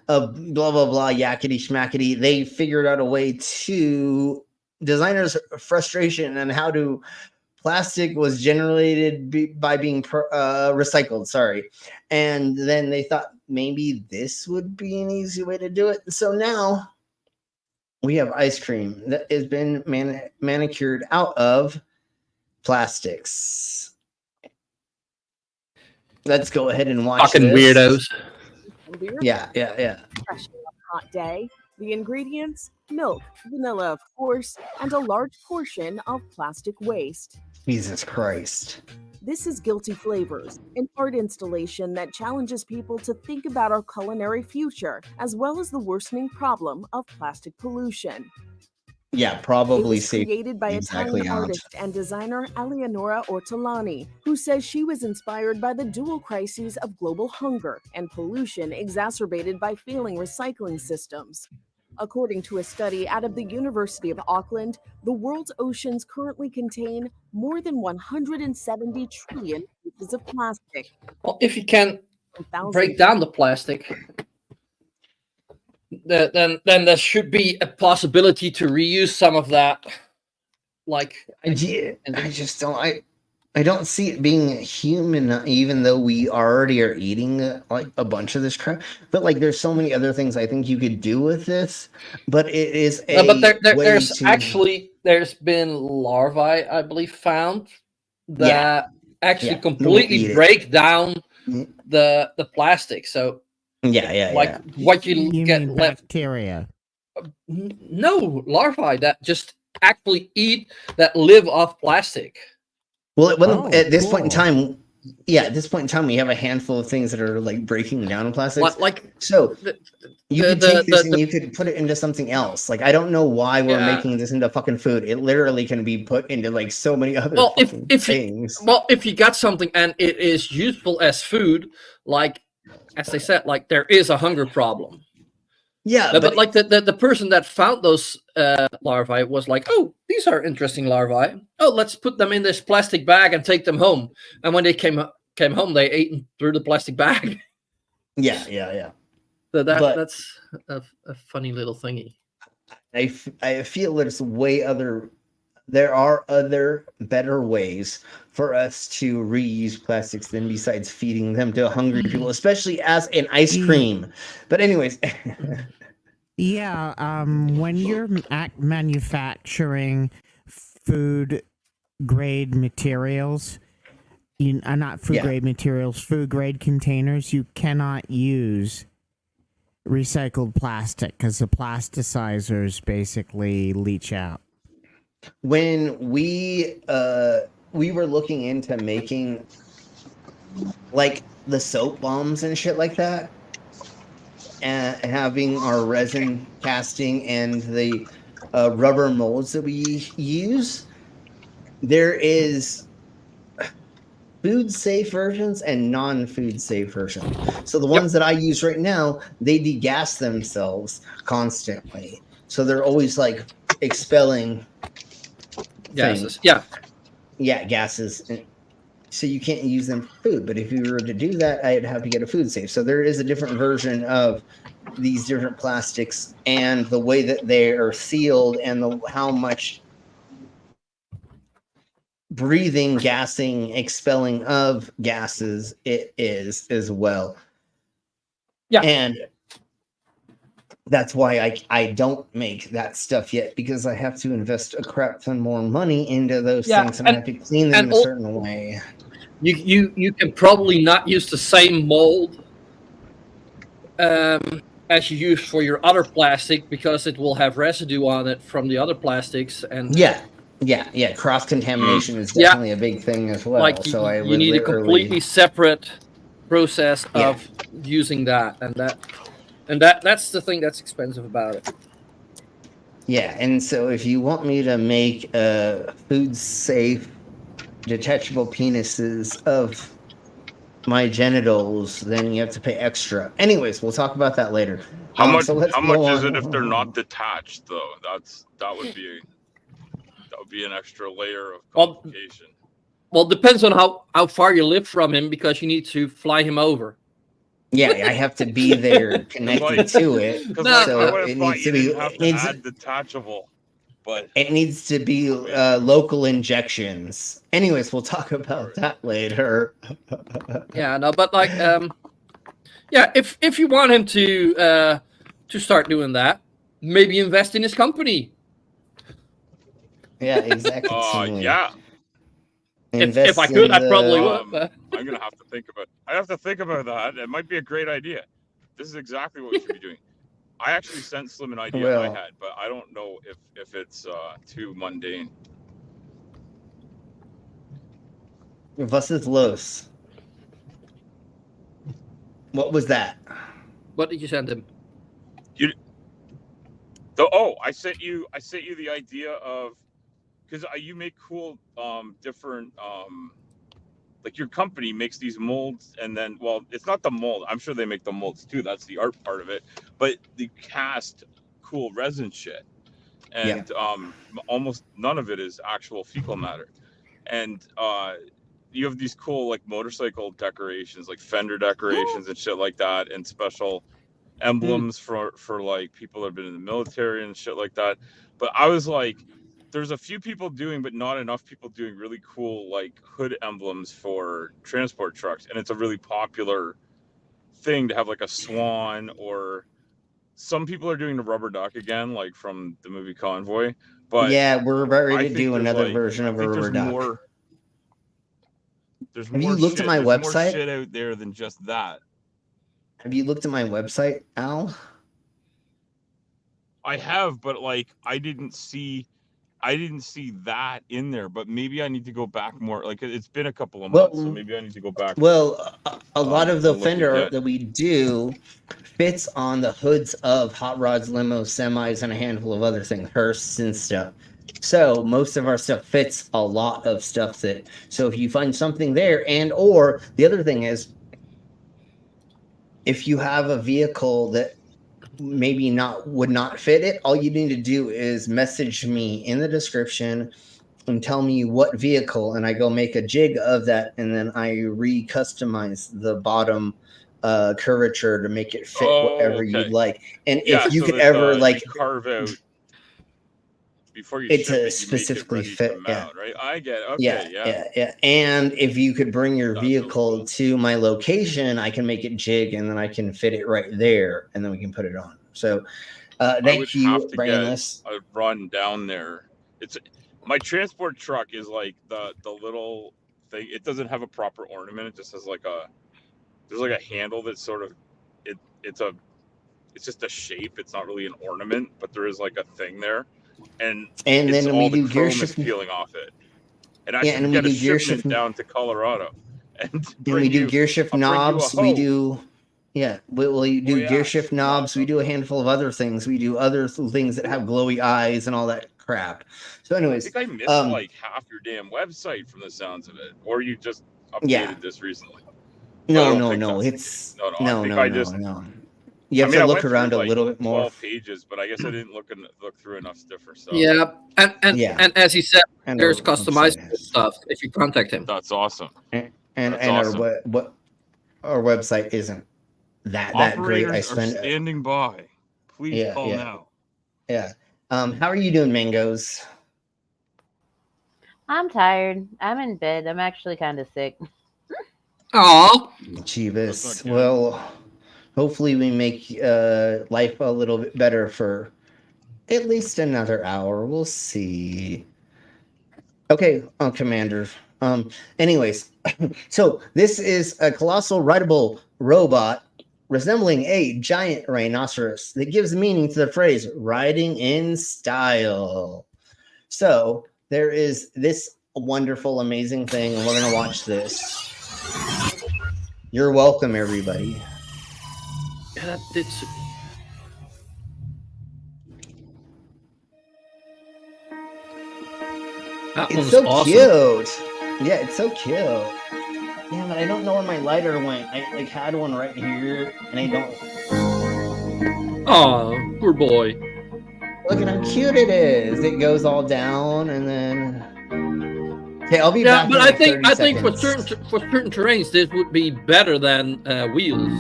blah blah blah yakety schmackety, they figured out a way to designers' frustration and how to plastic was generated by being recycled. Sorry, and then they thought maybe this would be an easy way to do it. So now we have ice cream that has been manicured out of plastics. Let's go ahead and watch Fucking this. weirdos. Yeah. Refreshing on a hot day. The ingredients: milk, vanilla, of course, and a large portion of plastic waste. Jesus Christ. This is Guilty Flavors, an art installation that challenges people to think about our culinary future, as well as the worsening problem of plastic pollution. Yeah, probably It was created by Italian artist and designer Eleonora Ortolani, who says she was inspired by the dual crises of global hunger and pollution exacerbated by failing recycling systems. According to a study out of the University of Auckland, the world's oceans currently contain more than 170 trillion pieces of plastic. Well, if you can break down the plastic, then there should be a possibility to reuse some of that. Like, I just don't. I don't see it being human, even though we already are eating like a bunch of this crap. But like, there's so many other things I think you could do with this. But it is a there's been larvae, I believe, found that actually completely break down the plastic. So what you get mean left bacteria. No, larvae that just actually live off plastic. Well, at this point in time, we have a handful of things that are like breaking down in plastics. You could take this and you could put it into something else. Like, I don't know why we're making this into fucking food. It literally can be put into like so many other things. If you got something and it is useful as food, like as they said, like there is a hunger problem. Yeah, but like the person that found those larvae was like, oh, these are interesting larvae. Oh, let's put them in this plastic bag and take them home. And when they came home, they ate them through the plastic bag. Yeah. So that's a funny little thingy. I feel there are other better ways for us to reuse plastics than besides feeding them to hungry people, especially as an ice cream. But anyways. When you're manufacturing food grade materials, not food grade materials, food grade containers, you cannot use recycled plastic because the plasticizers basically leach out. When we were looking into making like the soap bombs and shit like that, and having our resin casting and the rubber molds that we use, there is food safe versions and non-food safe versions. So the ones that I use right now, they degas themselves constantly. So they're always like expelling gases. Gases. So you can't use them for food. But if you were to do that, I'd have to get a food safe. So there is a different version of these different plastics and the way that they are sealed and how much breathing, gassing, expelling of gases it is as well. Yeah. And that's why I don't make that stuff yet, because I have to invest a crap ton more money into those things, and I have to clean them in a certain way. You can probably not use the same mold as you use for your other plastic, because it will have residue on it from the other plastics. And cross contamination is definitely a big thing as well. Like you need a completely separate process of using that, and that's the thing that's expensive about it. Yeah, and so if you want me to make food safe detachable penises of my genitals, then you have to pay extra. Anyways, we'll talk about that later. How much is it if they're not detached, though? That would be an extra layer of complication. Well, it depends on how far you live from him, because you need to fly him over. Yeah, I have to be there connected to it. No, so it needs to be detachable. But it needs to be local injections. Anyways, we'll talk about that later. Yeah, no, but like, yeah, if you want him to start doing that, maybe invest in his company. Yeah, exactly. Yeah. If I could, I probably would. But... I'm gonna have to think about. I have to think about that. It might be a great idea. This is exactly what we should be doing. I actually sent Slim an idea I had, but I don't know if it's too mundane. Was ist los? What was that? What did you send him? I sent you the idea of, because you make cool different like your company makes these molds, and then, well, it's not the mold. I'm sure they make the molds too. That's the art part of it. But they cast cool resin shit, and almost none of it is actual fecal matter. And you have these cool like motorcycle decorations, like fender decorations and shit like that, and special emblems for like people that have been in the military and shit like that. But I was like, there's a few people doing, but not enough people doing really cool like hood emblems for transport trucks, and it's a really popular thing to have like a swan, or some people are doing the rubber duck again, like from the movie Convoy. But yeah, we're ready to do another version of a rubber duck. Have you looked at my website? There's more shit out there than just that. Have you looked at my website, Al? I have, but like I didn't see that in there. But maybe I need to go back more. Like it's been a couple of months, so maybe I need to go back. Well, a lot of the fender art that we do fits on the hoods of hot rods, limos, semis, and a handful of other things, hearses and stuff. So most of our stuff fits a lot of stuff that. So if you find something there, and or the other thing is, if you have a vehicle that maybe would not fit it, all you need to do is message me in the description and tell me what vehicle, and I go make a jig of that, and then I re-customize the bottom curvature to make it fit whatever you'd like. And if you could ever like carve out before you it ship to specifically fit, right? I get it. Okay, yeah. And if you could bring your vehicle to my location, I can make it jig, and then I can fit it right there, and then we can put it on. So, thank you, Brainless. I run down there. It's my transport truck is like the little thing. It doesn't have a proper ornament. It just has like there's like a handle that's sort of it's just a shape. It's not really an ornament, but there is like a thing there. And then all we the do gear chrome is shifting, peeling off it. And I should get a shipment down to Colorado. And we do gear shift knobs. We do, we do gear shift knobs. We do a handful of other things. We do other things that have glowy eyes and all that crap. So, anyways, I think I missed like half your damn website from the sounds of it, or you just updated this recently. No. You have to look around a little bit more. 12 pages, but I guess I didn't look through enough different stuff. Yeah, and as he said, there's customized stuff if you contact him. That's awesome. And awesome. Our website isn't that great. I spend standing by. Please call now. Yeah. How are you doing, Mangoes? I'm tired. I'm in bed. I'm actually kind of sick. Oh, Jeebus. Well, hopefully we make life a little bit better for at least another hour. We'll see. Okay, Commander. Anyways, so this is a colossal rideable robot resembling a giant rhinoceros that gives meaning to the phrase riding in style. So there is this wonderful, amazing thing, and we're going to watch this. You're welcome, everybody. Yeah, it's so awesome. Cute. Yeah, it's so cute. Yeah, but I don't know where my lighter went. I like had one right here, and I don't. Oh, poor boy. Look at how cute it is. It goes all down, and then. Okay, I'll be back. Yeah, but I think for certain terrains, this would be better than wheels.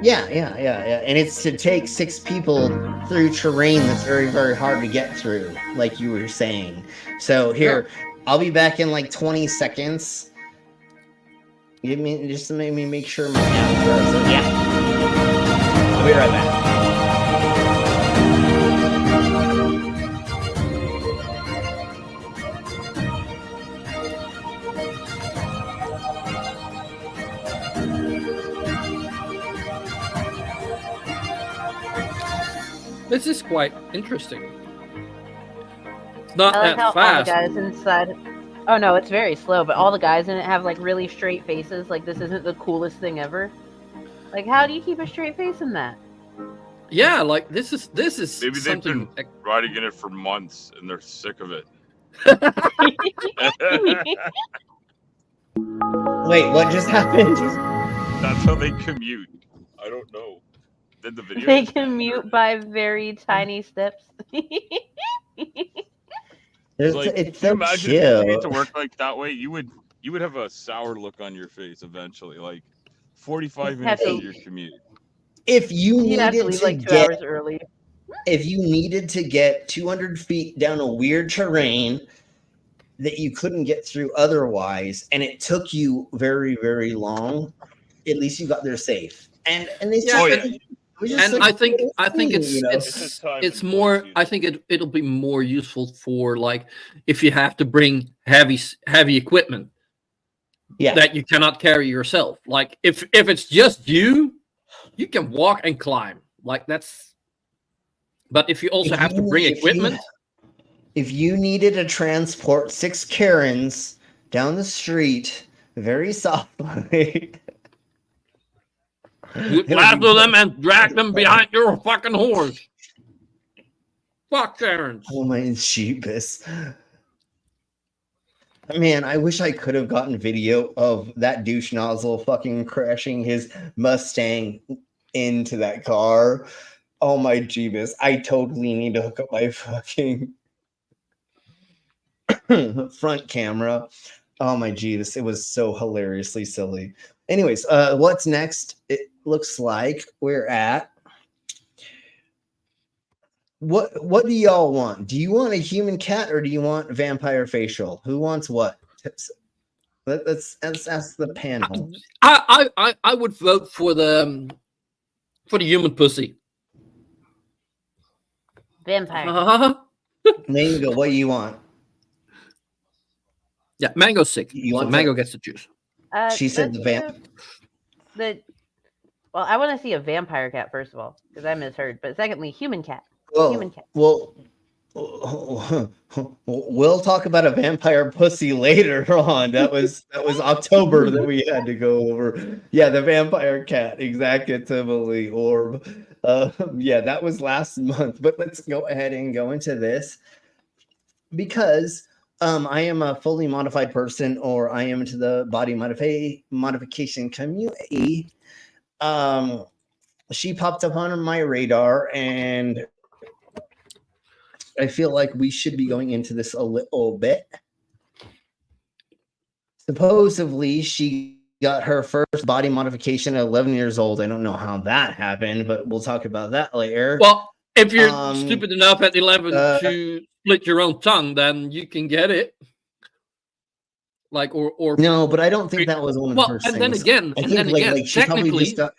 Yeah. And it's to take 6 people through terrain that's very, very hard to get through, like you were saying. So here, I'll be back in like 20 seconds. Give me just to make me make sure my app froze. So yeah, I'll be right back. This is quite interesting. It's not I like that how fast. all the guys inside. Oh no, it's very slow, but all the guys in it have like really straight faces. Like this isn't the coolest thing ever. Like, how do you keep a straight face in that? Yeah, like this is Maybe they've something. been riding in it for months and they're sick of it. Wait, what just happened? That's how they commute. I don't know. Did the video? They can mute by very tiny steps. It's can you so imagine if you made chill. it to work like that way? You would have a sour look on your face eventually. Like 45 minutes into your commute. If you You'd have to needed leave to like 2 get hours early. if you needed to get 200 feet down a weird terrain that you couldn't get through otherwise, and it took you very, very long, at least you got there safe. And it's just, and I think it's you know? it's more. I think it'll be more useful for like if you have to bring heavy equipment, that you cannot carry yourself. Like if it's just you can walk and climb. Like that's. But if you also have to bring equipment, if you needed to transport 6 Karens down the street very softly. you lasso them and drag them behind your fucking horse. Fuck Karens. Oh my sheepus. Man, I wish I could have gotten video of that douche nozzle fucking crashing his Mustang into that car. Oh my Jeebus. I totally need to hook up my fucking front camera. Oh my Jeebus. It was so hilariously silly. Anyways, what's next? It looks like we're at. What do y'all want? Do you want a human cat or do you want vampire facial? Who wants what? Let's ask the panel. I would vote for the human pussy. Vampire. Mango, what do you want? Yeah, Mango's sick. You so want Mango gets the juice. She said the vamp. Well, I want to see a vampire cat first of all, because I misheard. But secondly, human cat. Well, Human cat. Well, we'll talk about a vampire pussy later on. That was October that we had to go over. Yeah, the vampire cat, exactly. Orb. Yeah, that was last month. But let's go ahead and go into this because I am a fully modified person, or I am into the body modification community. She popped up on my radar, and I feel like we should be going into this a little bit. Supposedly, she got her first body modification at 11 years old. I don't know how that happened, but we'll talk about that later. Well, if you're stupid enough at 11 to split your own tongue, then you can get it. Like or no, but I don't think that was one of the first and things. Then again, she probably technically, just got...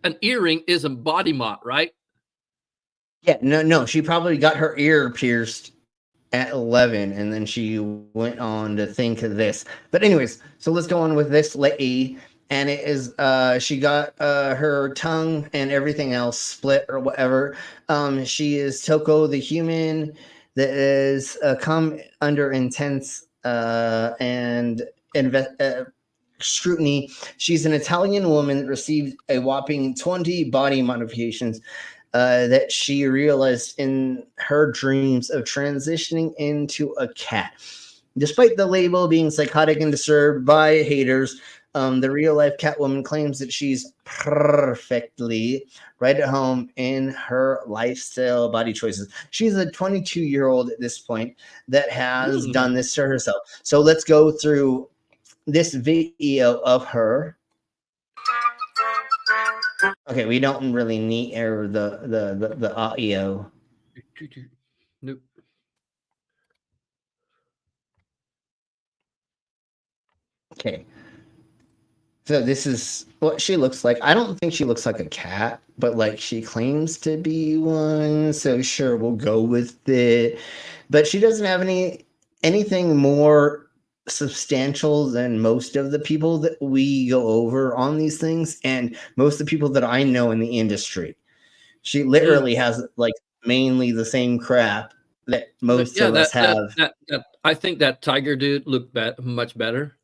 an earring is a body mod, right? Yeah, no, she probably got her ear pierced at 11, and then she went on to think of this. But anyways, so let's go on with this lady, and it is she got her tongue and everything else split or whatever. She is Toko the human that is come under intense scrutiny. She's an Italian woman that received a whopping 20 body modifications that she realized in her dreams of transitioning into a cat. Despite the label being psychotic and disturbed by haters, the real-life Catwoman claims that she's perfectly right at home in her lifestyle body choices. She's a 22-year-old at this point that has done this to herself. So let's go through this video of her. Okay, we don't really need air the audio. Nope. Okay. So this is what she looks like. I don't think she looks like a cat, but like she claims to be one, so sure, we'll go with it. But she doesn't have anything more substantial than most of the people that we go over on these things, and most of the people that I know in the industry. She literally has like mainly the same crap that most Yeah, of us have. I think that tiger dude looked much better.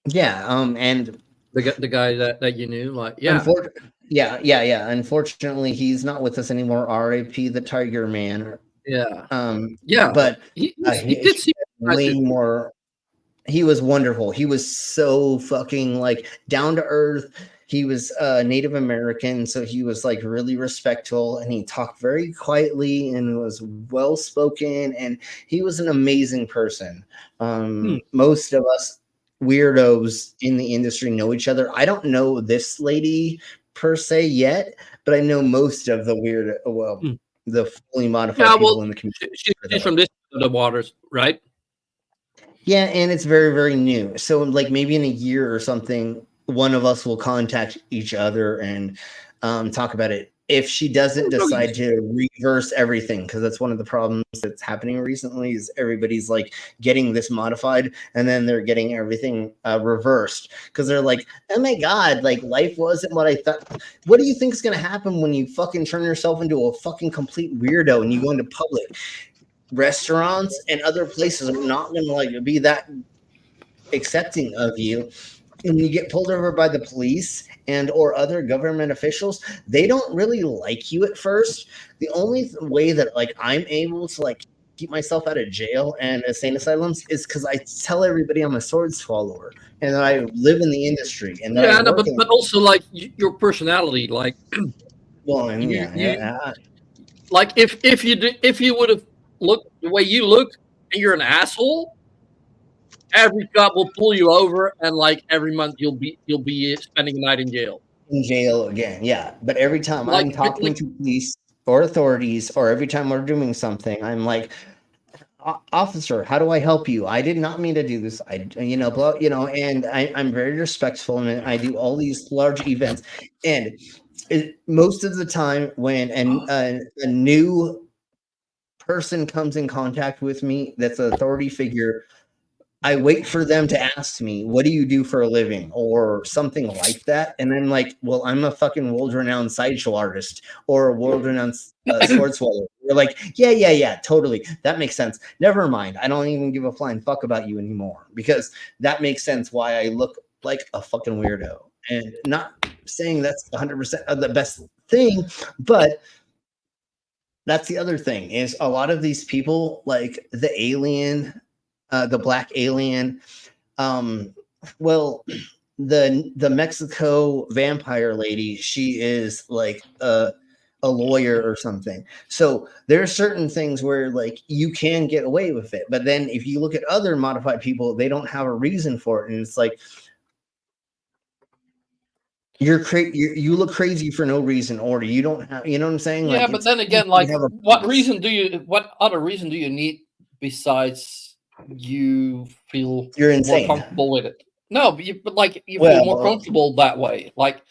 Yeah, and the guy that you knew, like, yeah. Yeah. Unfortunately, he's not with us anymore. R.I.P. the Tiger Man. Yeah. Yeah, but he did seem way more. He was wonderful. He was so fucking like down to earth. He was Native American, so he was like really respectful, and he talked very quietly and was well spoken, and he was an amazing person. Most of us weirdos in the industry know each other. I don't know this lady per se yet, but I know most of the weird, the fully modified people in the community. She's from this the waters, right? Yeah, and it's very, very new. So, like, maybe in a year or something, one of us will contact each other and talk about it. If she doesn't decide to reverse everything, because that's one of the problems that's happening recently, is everybody's like getting this modified, and then they're getting everything reversed because they're like, "Oh my god, like life wasn't what I thought." What do you think is going to happen when you fucking turn yourself into a fucking complete weirdo and you go into public? Restaurants and other places are not going to like be that accepting of you. And when you get pulled over by the police and or other government officials, they don't really like you at first. The only way that like I'm able to like keep myself out of jail and insane asylums is because I tell everybody I'm a sword swallower and that I live in the industry. And that I work but also like your personality, like well, and like if you would have looked the way you look and you're an asshole, every cop will pull you over, and like every month you'll be spending a night in jail. In jail again, yeah. But every time I'm talking to police or authorities, or every time we're doing something, I'm like, "Officer, how do I help you? I did not mean to do this. And I'm very respectful, and I do all these large events. And most of the time, when a new person comes in contact with me, that's an authority figure, I wait for them to ask me, "What do you do for a living?" or something like that. And I'm like, "Well, I'm a fucking world-renowned sideshow artist or a world-renowned sword swallower." They're like, yeah, totally. That makes sense. Never mind. I don't even give a flying fuck about you anymore because that makes sense why I look like a fucking weirdo. And not saying that's 100% of the best thing, but that's the other thing is a lot of these people, like the alien, the black alien, well, the Mexico vampire lady, she is like a lawyer or something. So there are certain things where like you can get away with it, but then if you look at other modified people, they don't have a reason for it, and it's like you look crazy for no reason, or you don't have, you know what I'm saying? Yeah, Like, but then again, like, what other reason do you need besides you feel you're more insane? comfortable with it? No, but you feel more comfortable that way. Like,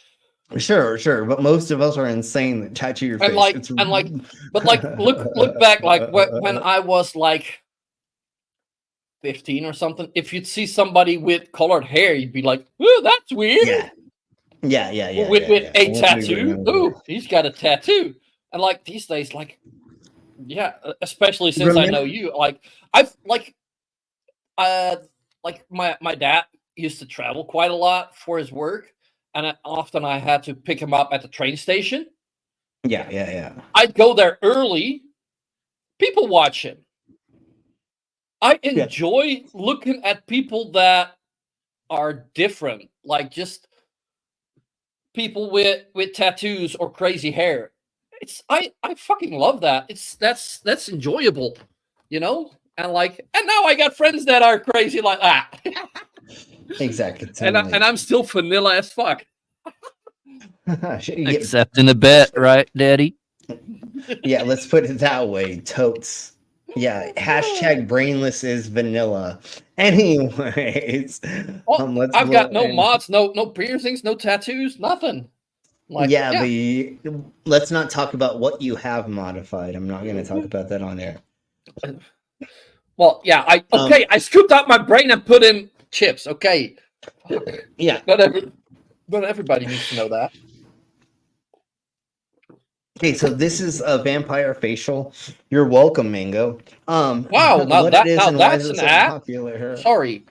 sure, but most of us are insane that tattoo your face. But like, look back, like when I was like 15 or something. If you'd see somebody with colored hair, you'd be like, "Ooh, that's weird." Yeah. With a tattoo. Ooh, he's got a tattoo. And like these days, like, yeah, especially since I know you, like I've like my dad used to travel quite a lot for his work, and often I had to pick him up at the train station. Yeah. I'd go there early. People watch him. I enjoy looking at people that are different, like just people with tattoos or crazy hair. I fucking love that. That's enjoyable, you know? And now I got friends that are crazy like that. Exactly. And I'm still vanilla as fuck. Except in the bet, right, Daddy? Yeah, let's put it that way. Totes. Yeah, hashtag brainless is vanilla. Anyways, let's I've blow got no in. mods, no piercings, no tattoos, nothing. Like, Yeah, let's not talk about what you have modified. I'm not going to talk about that on air. Well, yeah, I scooped out my brain and put in chips. Okay. Fuck. Yeah. But everybody needs to know that. Okay, so this is a vampire facial. You're welcome, Mango. Wow, now what that's it an so ad. popular? Sorry.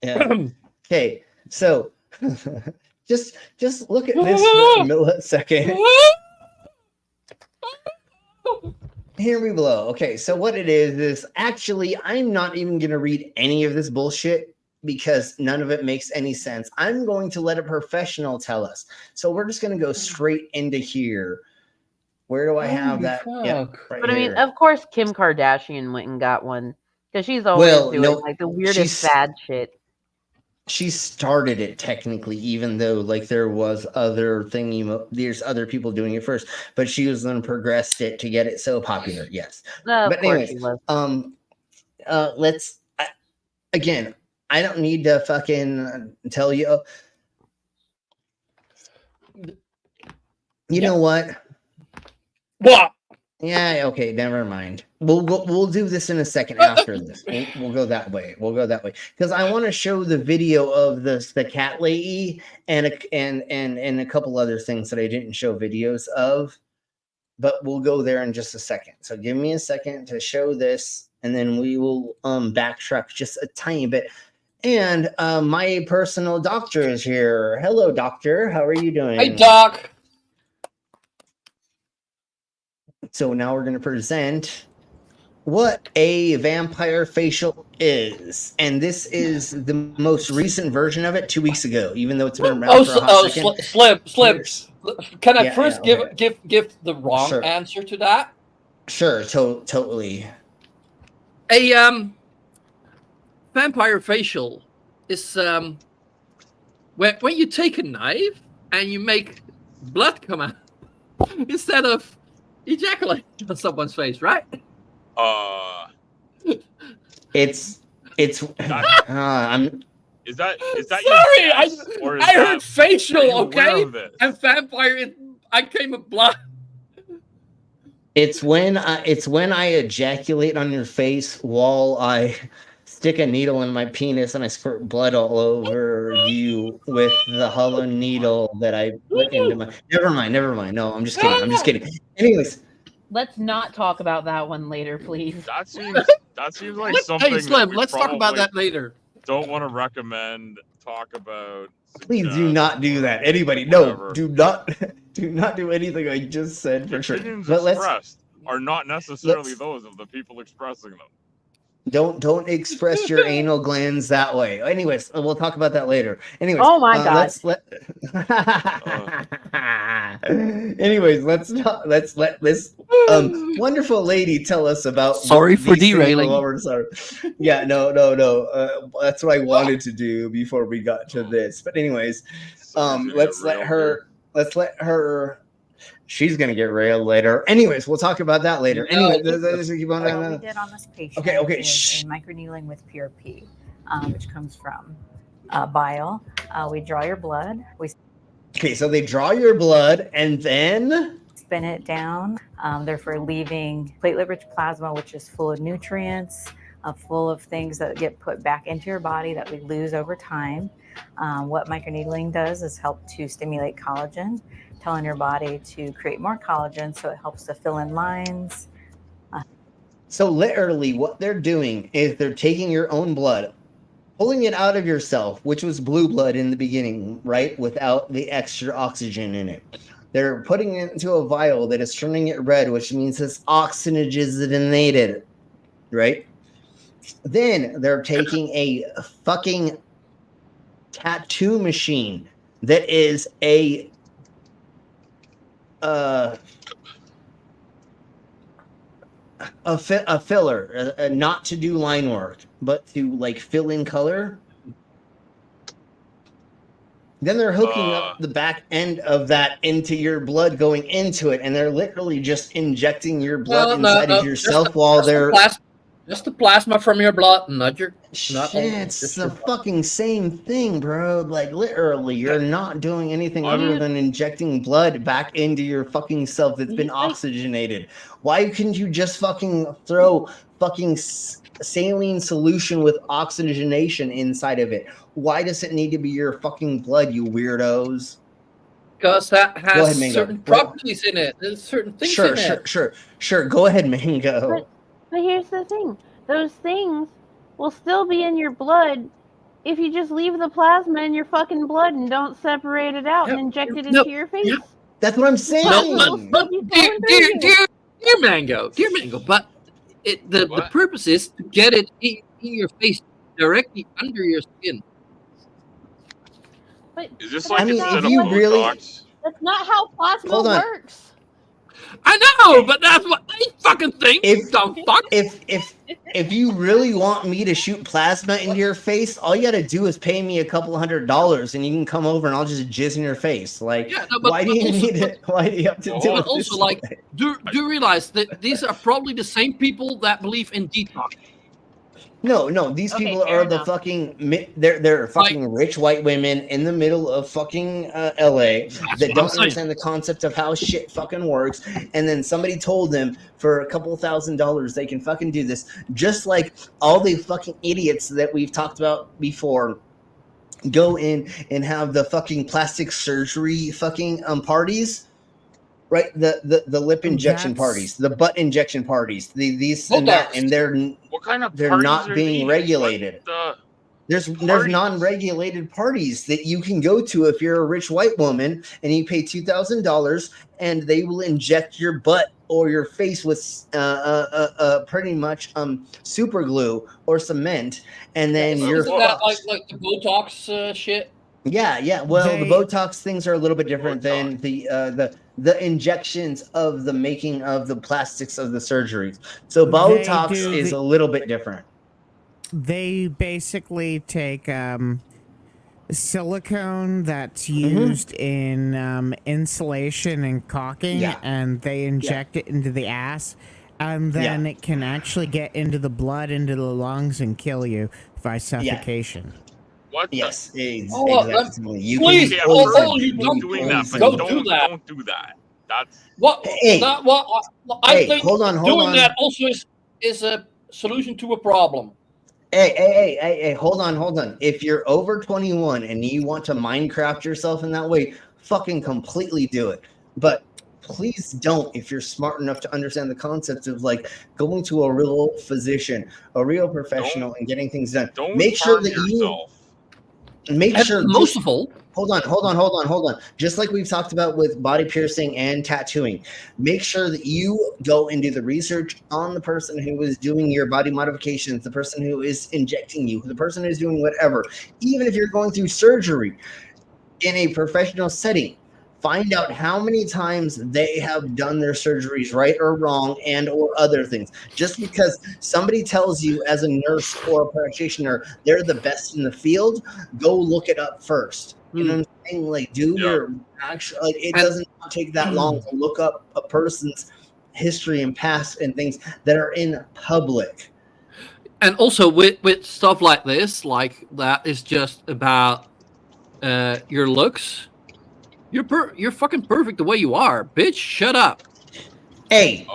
Yeah. Okay, so just look at this for a millisecond. Here we blow. Okay, so what it is actually I'm not even gonna read any of this bullshit because none of it makes any sense. I'm going to let a professional tell us. So we're just gonna go straight into here. Where do I have that? Yeah, right But I mean, here. of course, Kim Kardashian went and got one because she's always doing like the weirdest sad shit. She started it technically, even though like there's other people doing it first, but she was the one who progressed it to get it so popular. Yes, but anyways, again, I don't need to fucking tell you. You know what? What? Yeah, okay, never mind. We'll do this in a second after this. We'll go that way. Because I want to show the video of the cat lady and a couple other things that I didn't show videos of. But we'll go there in just a second. So give me a second to show this, and then we will backtrack just a tiny bit. And my personal doctor is here. Hello, doctor. How are you doing? Hey, doc. So now we're going to present what a vampire facial is. And this is the most recent version of it 2 weeks ago, even though it's been around for a hot second. Slim. Can I first okay. give the wrong answer to that? Sure, totally. A vampire facial is when you take a knife and you make blood come out instead of ejaculate on someone's face, right? It's I'm Is that sorry, I heard facial, okay? And vampire, I came with blood. It's when I ejaculate on your face while I stick a needle in my penis and I squirt blood all over you with the hollow needle that I put into my. Never mind. No, I'm just kidding. Anyways, let's not talk about that one later, please. That seems like something. Hey, Slim, let's talk about that later. Don't want to recommend. Talk about. Please do not do that. Anybody, no, do not do anything I just said for sure. Opinions expressed are not necessarily those of the people expressing them. Don't express your anal glands that way. Anyways, we'll talk about that later. Anyways, oh my god. Anyways, let's let this wonderful lady tell us about. Sorry for derailing. Yeah, no. That's what I wanted to do before we got to this. But anyways, let's let her. She's gonna get railed later. Anyways, we'll talk about that later. Anyway, what we did on this patient is a microneedling with PRP, which comes from bile. We draw your blood. Okay, so they draw your blood and then spin it down. Therefore, leaving platelet-rich plasma, which is full of nutrients, full of things that get put back into your body that we lose over time. What microneedling does is help to stimulate collagen, telling your body to create more collagen, so it helps to fill in lines. So literally what they're doing is they're taking your own blood, pulling it out of yourself, which was blue blood in the beginning, right? Without the extra oxygen in it. They're putting it into a vial that is turning it red, which means it's oxygenated, right? Then they're taking a fucking tattoo machine that is a filler, not to do line work, but to like fill in color. Then they're hooking up the back end of that into your blood, going into it, and they're literally just injecting your blood inside of yourself while they're just the plasma from your blood, not your. It's the fucking same thing, bro. Like literally, you're not doing anything other than injecting blood back into your fucking self that's been oxygenated. Why couldn't you just fucking throw fucking saline solution with oxygenation inside of it? Why does it need to be your fucking blood, you weirdos? Because that has certain properties in it. There's certain things in it. Sure. Go ahead, Mango. But here's the thing. Those things will still be in your blood if you just leave the plasma in your fucking blood and don't separate it out and inject it into your face. That's what I'm saying. But dear Mango, but the purpose is to get it in your face directly under your skin. But is this I mean, if you really, that's not how plasma works. I know, but that's what they fucking think. If you really want me to shoot plasma into your face, all you got to do is pay me $200, and you can come over and I'll just jizz in your face. Like, why do you need it? Why do you have to do it? Also, like, do you realize that these are probably the same people that believe in detox? No. These people are the fucking. They're fucking rich white women in the middle of fucking LA that don't understand the concept of how shit fucking works. And then somebody told them for $2,000 they can fucking do this. Just like all the fucking idiots that we've talked about before go in and have the fucking plastic surgery fucking parties. Right, the lip injection parties, the butt injection parties, these and that, and they're not being regulated. There's non-regulated parties that you can go to if you're a rich white woman and you pay $2,000, and they will inject your butt or your face with pretty much super glue or cement, and then you're that like the Botox shit. Yeah. Well, the Botox things are a little bit different than the injections of the making of the plastics of the surgeries. So Botox is a little bit different. They basically take silicone that's used in insulation and caulking, and they inject it into the ass, and then it can actually get into the blood, into the lungs, and kill you by suffocation. What? Yes, exactly. Please, you don't doing that, but don't do that. That's what. I think hold on. Doing that also is a solution to a problem. Hey, hold on. If you're over 21 and you want to Minecraft yourself in that way, fucking completely do it. But please don't if you're smart enough to understand the concept of like going to a real physician, a real professional, and getting things done. Make sure that most of all, hold on. Just like we've talked about with body piercing and tattooing, make sure that you go and do the research on the person who is doing your body modifications, the person who is injecting you, the person who's doing whatever. Even if you're going through surgery in a professional setting, find out how many times they have done their surgeries right or wrong and or other things. Just because somebody tells you as a nurse or a practitioner they're the best in the field, go look it up first. You know what I'm saying? Like, do your actual, like, it doesn't take that long to look up a person's history and past and things that are in public. And also with stuff like this, like that is just about your looks. You're fucking perfect the way you are, bitch. Shut up. Hey,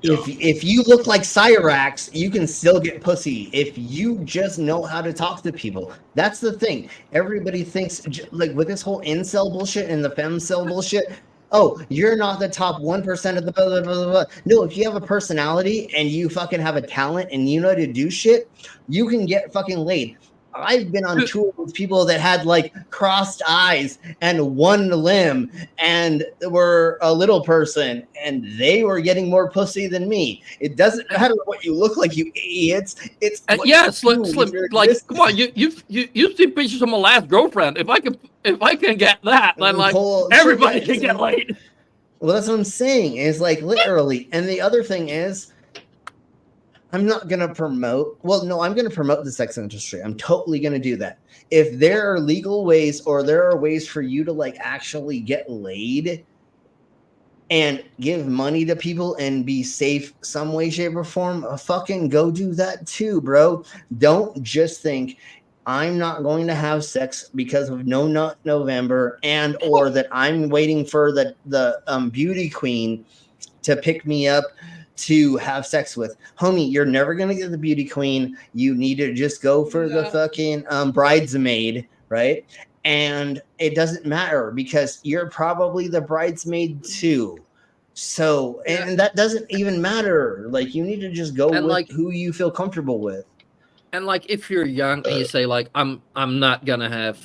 if you look like Cyrax, you can still get pussy if you just know how to talk to people. That's the thing. Everybody thinks, like, with this whole incel bullshit and the femcel bullshit, oh, you're not the top 1% of the blah, blah, blah, blah. No, if you have a personality and you fucking have a talent and you know how to do shit, you can get fucking laid. I've been on tour with people that had like crossed eyes and one limb and were a little person and they were getting more pussy than me. It doesn't matter what you look like, you idiots. It's Slim. Like, come on, you've seen pictures of my last girlfriend. If I can get that, then like everybody can get laid. Well, that's what I'm saying. Is like literally. And the other thing is, I'm not going to promote. Well, no, I'm going to promote the sex industry. I'm totally going to do that. If there are legal ways or there are ways for you to like actually get laid and give money to people and be safe some way, shape, or form, fucking go do that too, bro. Don't just think I'm not going to have sex because of No Nut November and or that I'm waiting for the beauty queen to pick me up to have sex with. Homie, you're never gonna get the beauty queen. You need to just go for the fucking bridesmaid, right? And it doesn't matter because you're probably the bridesmaid too. So and that doesn't even matter. Like you need to just go And, with like- who you feel comfortable with. And like if you're young and you say like I'm not gonna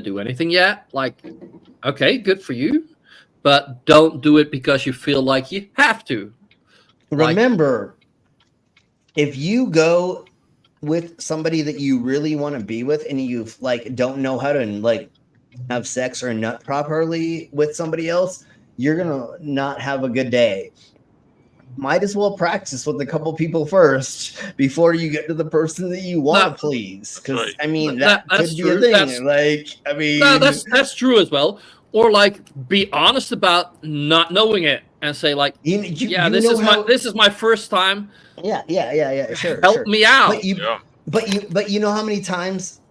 do anything yet, like okay, good for you, but don't do it because you feel like you have to. Remember, if you go with somebody that you really want to be with and you like don't know how to like have sex or nut properly with somebody else, you're gonna not have a good day. Might as well practice with a couple people first before you get to the person that you want to please. Because I mean that that's could be true. a thing. That's- like I mean, No, that's true as well. Or like be honest about not knowing it and say like, yeah, this is my first time. Yeah. Sure. Help me out. But you know how many times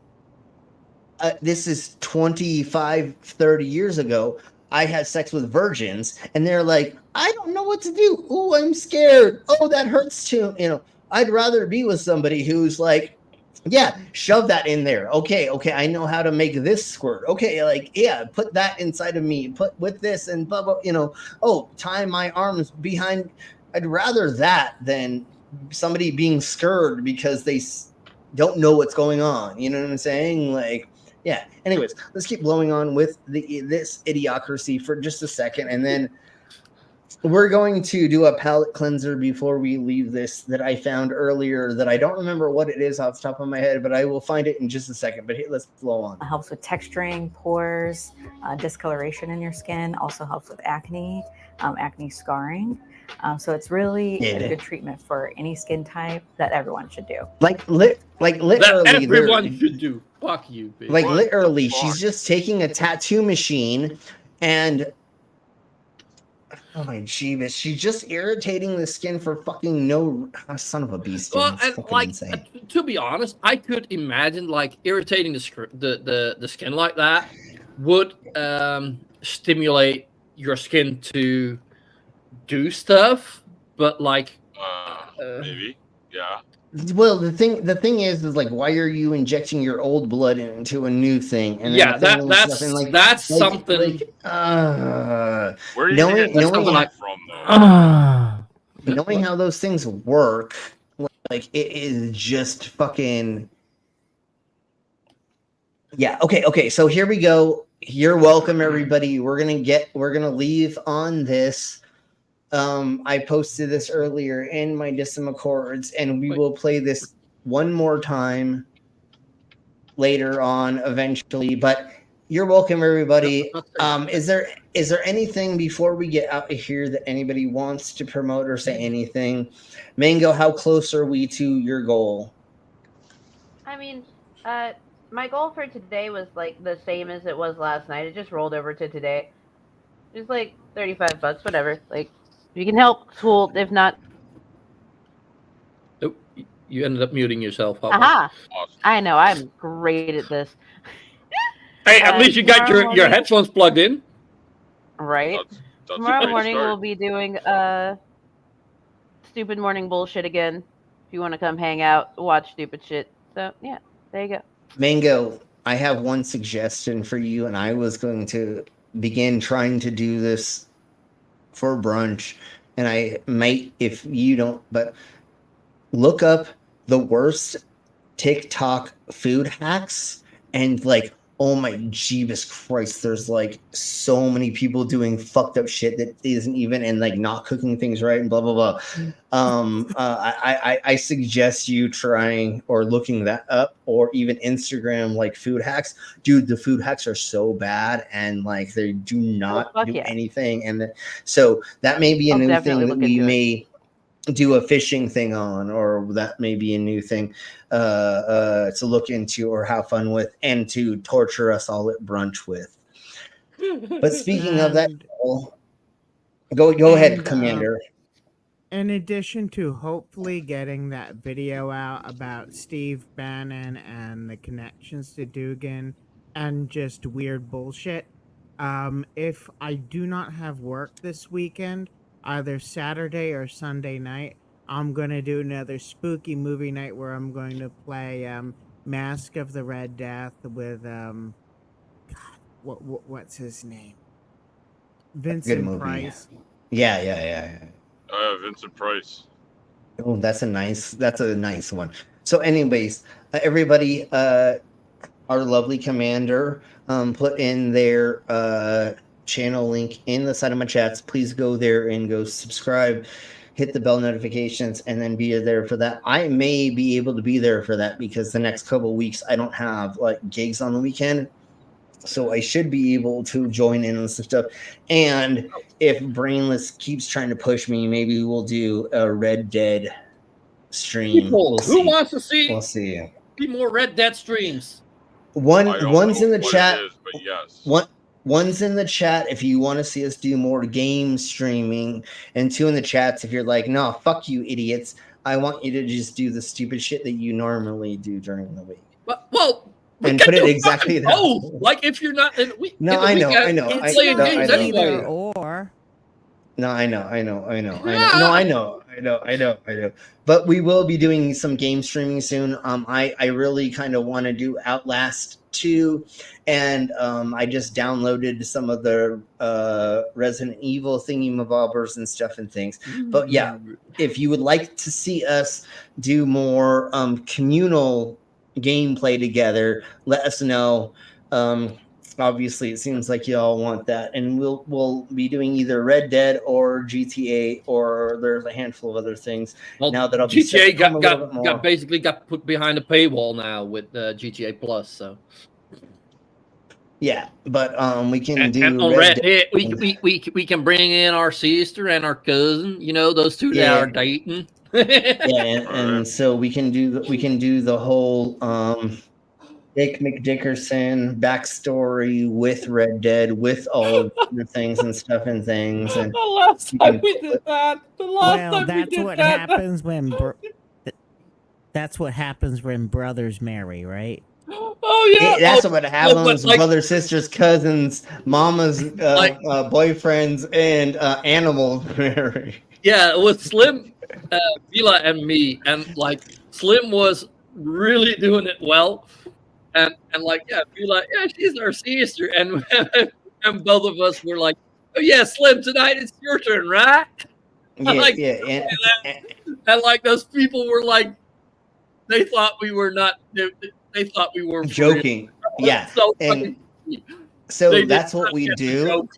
this is 25, 30 years ago, I had sex with virgins and they're like, I don't know what to do. Oh, I'm scared. Oh, that hurts too. You know, I'd rather be with somebody who's like, yeah, shove that in there. Okay, I know how to make this squirt. Okay, like, yeah, put that inside of me. Put with this and blah, blah, you know, oh, tie my arms behind. I'd rather that than somebody being scared because they don't know what's going on. You know what I'm saying? Like, yeah. Anyways, let's keep blowing on with this idiocracy for just a second, and then we're going to do a palate cleanser before we leave this that I found earlier that I don't remember what it is off the top of my head, but I will find it in just a second. But let's flow on. It helps with texturing, pores, discoloration in your skin. Also helps with acne, acne scarring. So it's really a good treatment for any skin type that everyone should do. Like literally, that everyone should do. Fuck you, bitch. Like literally, she's just taking a tattoo machine and oh my jeebus, she's just irritating the skin for fucking no son of a beast. Well, and like to be honest, I could imagine like irritating the skin like that would stimulate your skin to do stuff, but like maybe, yeah. Well, the thing is like, why are you injecting your old blood into a new thing? And yeah, that's something. Where do you knowing get that from, though? Knowing how those things work, like it is just fucking. Yeah. Okay. So here we go. You're welcome, everybody. We're gonna leave on this. I posted this earlier in my Decimal Chords, and we will play this one more time later on eventually. But you're welcome, everybody. Is there anything before we get out of here that anybody wants to promote or say anything? Mango, how close are we to your goal? I mean, my goal for today was like the same as it was last night. It just rolled over to today. Just like $35, whatever. Like, if you can help, cool. If not, oh, you ended up muting yourself. Aha! I know, I'm great at this. Hey, at least you got your headphones plugged in. Right. Tomorrow morning we'll be doing stupid morning bullshit again. If you want to come hang out, watch stupid shit. So yeah, there you go. Mango, I have one suggestion for you, and I was going to begin trying to do this for brunch, and I might, if you don't, but look up the worst TikTok food hacks and like, oh my Jeebus Christ, there's like so many people doing fucked up shit that isn't even, and like not cooking things right and blah blah blah. I suggest you trying or looking that up, or even Instagram like food hacks. Dude, the food hacks are so bad and like they do not do anything. And so that may be a new thing that we may do a fishing thing on, or that may be a new thing to look into or have fun with, and to torture us all at brunch with. But speaking of that, go ahead, Commander. In addition to hopefully getting that video out about Steve Bannon and the connections to Dugan and just weird bullshit, if I do not have work this weekend, either Saturday or Sunday night, I'm going to do another spooky movie night where I'm going to play Mask of the Red Death with, God, what's his name? Vincent Price. Yeah. Vincent Price. Oh, that's a nice one. So anyways, everybody, our lovely Commander put in their channel link in the side of my chats. Please go there and go subscribe, hit the bell notifications, and then be there for that. I may be able to be there for that because the next couple of weeks I don't have like gigs on the weekend. So I should be able to join in on some stuff. And if Brainless keeps trying to push me, maybe we'll do a Red Dead stream. People, who wants to see? We'll see. More Red Dead streams. One's in the chat. It is, but yes. One's in the chat if you want to see us do more game streaming, and two in the chats if you're like, no, fuck you, idiots. I want you to just do the stupid shit that you normally do during the week. Well. And put it exactly that. Oh, like if you're not in the week. No, I know. Playing games anyway. No, I know. But we will be doing some game streaming soon. I really kind of want to do Outlast 2, and I just downloaded some of the Resident Evil thingy-mabobbers and stuff and things. But yeah, if you would like to see us do more communal gameplay together, let us know. Obviously it seems like y'all want that, and we'll be doing either Red Dead or GTA, or there's a handful of other things. Well, now that I'll GTA be got put behind a paywall now with GTA Plus, so yeah, but we can do and on Red Dead. We can bring in our sister and our cousin, those two that are dating. and so we can do the whole Dick McDickerson backstory with Red Dead, with all of the things and stuff and things. And the last time we did that. That's what happens when brothers marry, right? Oh yeah, that's what happens. Brothers, sisters, cousins, mamas, boyfriends, and animals marry. Yeah, with Slim, Vila, and me, and Slim was really doing it well, and Vila, she's our sister, and and both of us were like, oh yeah, Slim, tonight it's your turn, right? Yeah. And those people were like, they thought we were not. They thought we were joking. Yeah, so that's what we do.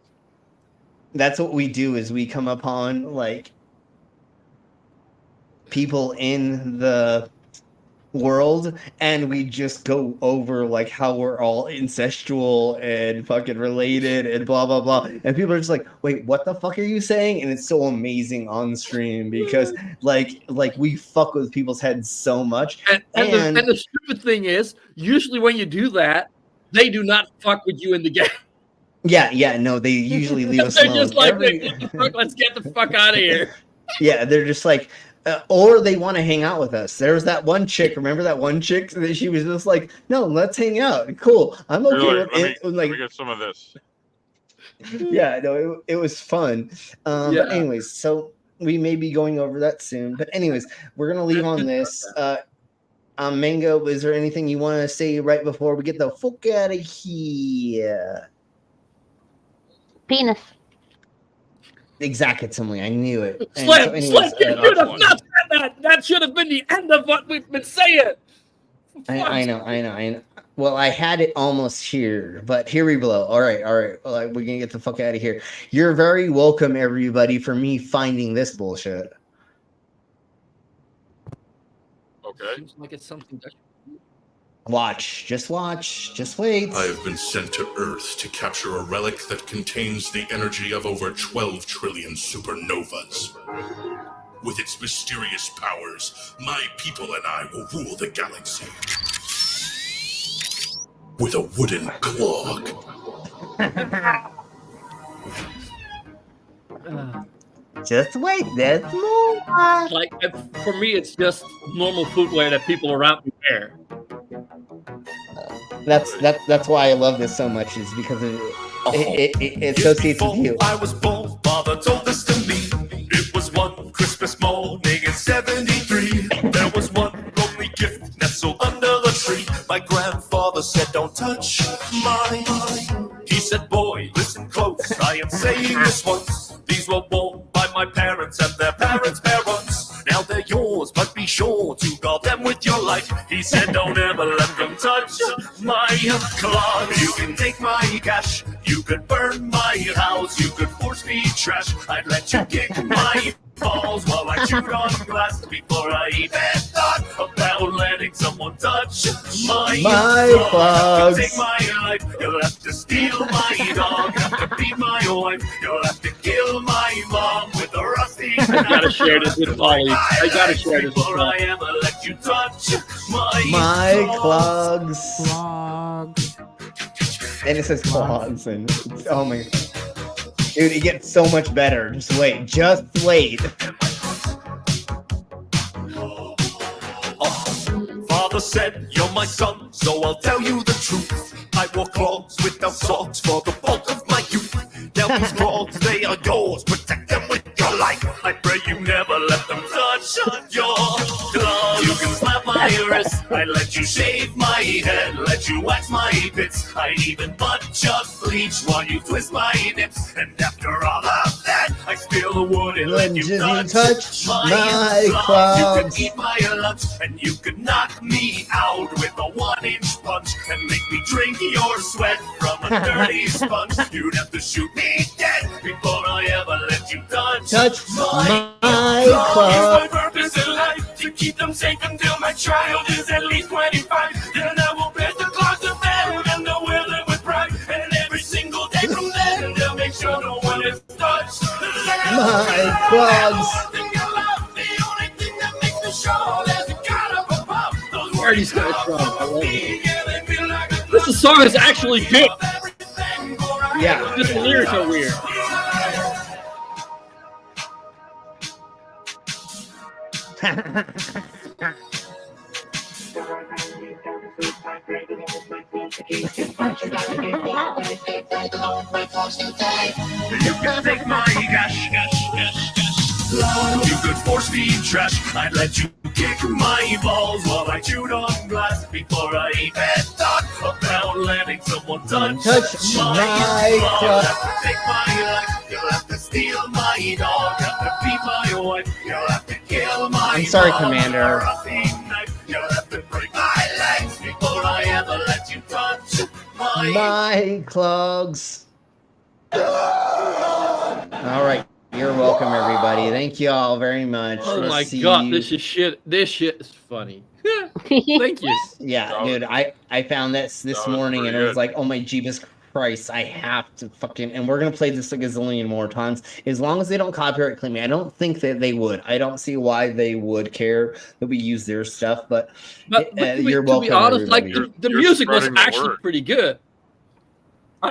That's what we do is we come upon people in the world, and we just go over how we're all incestual and fucking related and blah blah blah, and people are just like, wait, what the fuck are you saying? And it's so amazing on stream because we fuck with people's heads so much. And the stupid thing is, usually when you do that, they do not fuck with you in the game. Yeah, no, they usually leave us they're alone. Just like, let's get the fuck out of here. Yeah, they're just like, or they want to hang out with us. There was that one chick. Remember that one chick that she was just like, "No, let's hang out. Cool, I'm okay with it." Let me get some of this. Yeah, no, it was fun. But anyways, so we may be going over that soon. But anyways, we're gonna leave on this. Mango, is there anything you want to say right before we get the fuck out of here? Penis. Exactly, I knew it. Slim, you should have not said that. That should have been the end of what we've been saying. I know. Well, I had it almost here, but here we blow. All right. Well, we're gonna get the fuck out of here. You're very welcome, everybody, for me finding this bullshit. Okay. Seems like it's something. Just wait. I have been sent to Earth to capture a relic that contains the energy of over 12 trillion supernovas. With its mysterious powers, my people and I will rule the galaxy. With a wooden clog. Just wait, there's more. Like, for me, it's just normal footwear that people around me wear. That's why I love this so much, is because it associates with you. I was born, father told this to me. It was one Christmas morning in 73. There was one lonely gift nestled under the tree. My grandfather said, don't touch mine. He said, boy, listen close, I am saying this once. These were worn by my parents and their parents' parents. Now they're yours, but be sure to guard them with your life. He said, don't ever let them touch my clogs. You can take my cash, you could burn my house, you could force feed trash. I'd let you kick my balls while I chewed on glass before I even thought about letting someone touch my clogs. You take my life, you'll have to steal my dog, have to beat my wife, you'll have to kill my mom with a rusty knife. I gotta share this with Ollie. I gotta share this with Before I Ollie. ever let you touch My clogs. And it says clogs, and oh my, dude, it gets so much better. Just wait. Father said, you're my son, so I'll tell you the truth. I wore clogs without socks for the bulk of my youth. Now these clogs, they are yours. Protect them with your life. I pray you never let them touch your clogs. You can slap my wrist. I let you shave my head. Let you wax my bits. I'd even butt chug bleach while you twist my nips. And after all of that, I still wouldn't let you touch my clogs. You clogs. could eat my lunch, and you could knock me out with a 1-inch punch and make me drink your sweat from a dirty sponge. You'd have to shoot me dead before I ever let you touch my clogs. clogs. My purpose in life to keep them safe until my child is at least 25. Then I will pass the clogs to them and they'll wear them with pride. And every single day from then they'll make sure no one is touched. My clogs. Where are these guys from? I love it. This song is actually good. Yeah. Just the lyrics are weird. You can take my cash. You could force feed trash. I'd let you kick my balls while I chewed on glass before I even thought about letting someone touch my clogs. You'll have to take my life. You'll have to steal my dog. Have to beat my wife. You'll have to kill my I'm sorry, mom Commander. with a rusty knife. You'll have to break my legs before I ever let you touch My clogs. All right. You're welcome, everybody. Thank you all very much. Oh We'll my see god, you. this shit is funny. Thank you. Yeah, dude, I found this morning and it was good. like, oh my Jeebus Christ, I have to fucking, and we're gonna play this a gazillion more times as long as they don't copyright claim me. I don't think that they would. I don't see why they would care that we use their stuff, but you're welcome. To be honest, like everybody. the music was actually pretty good.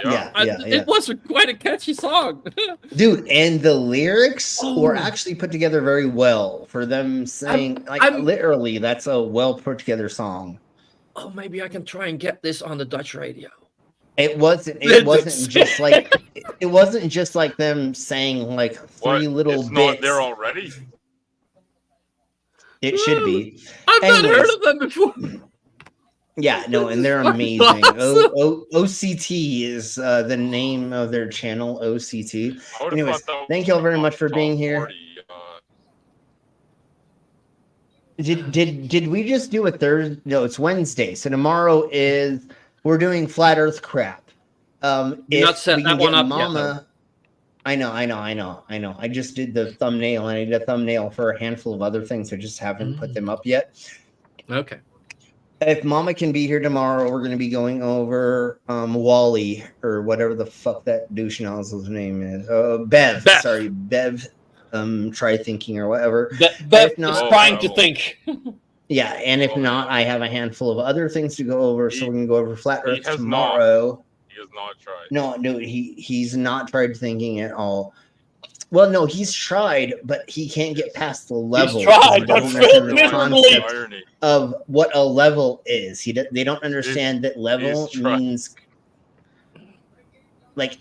Yeah. It was quite a catchy song. Dude, and the lyrics were actually put together very well for them saying, literally, that's a well put together song. Oh, maybe I can try and get this on the Dutch radio. It wasn't just like it wasn't just like them saying like three little It's bits. not there already. It should be. I've not heard of them before. Yeah, no, and they're amazing. OCT is the name of their channel, OCT. Anyways, thank y'all very much for being here. Did we just do a Thursday? No, it's Wednesday. So tomorrow we're doing flat Earth crap. Not set that one up Mama, yet, I know. I just did the thumbnail, and I did a thumbnail for a handful of other things. I just haven't put them up yet. Okay. If Mama can be here tomorrow, we're going to be going over Wally or whatever the fuck that douche nozzle's name is. Bev. Sorry, Bev. try thinking or whatever. Bev If not, is trying to think. Yeah, and if not, I have a handful of other things to go over. So we're gonna go over flat Earth has tomorrow. He has not tried. No, he's not tried thinking at all. Well, no, he's tried, but he can't get past the level. He's tried, but failed the miserably. concept of what a level is. They don't understand that level means like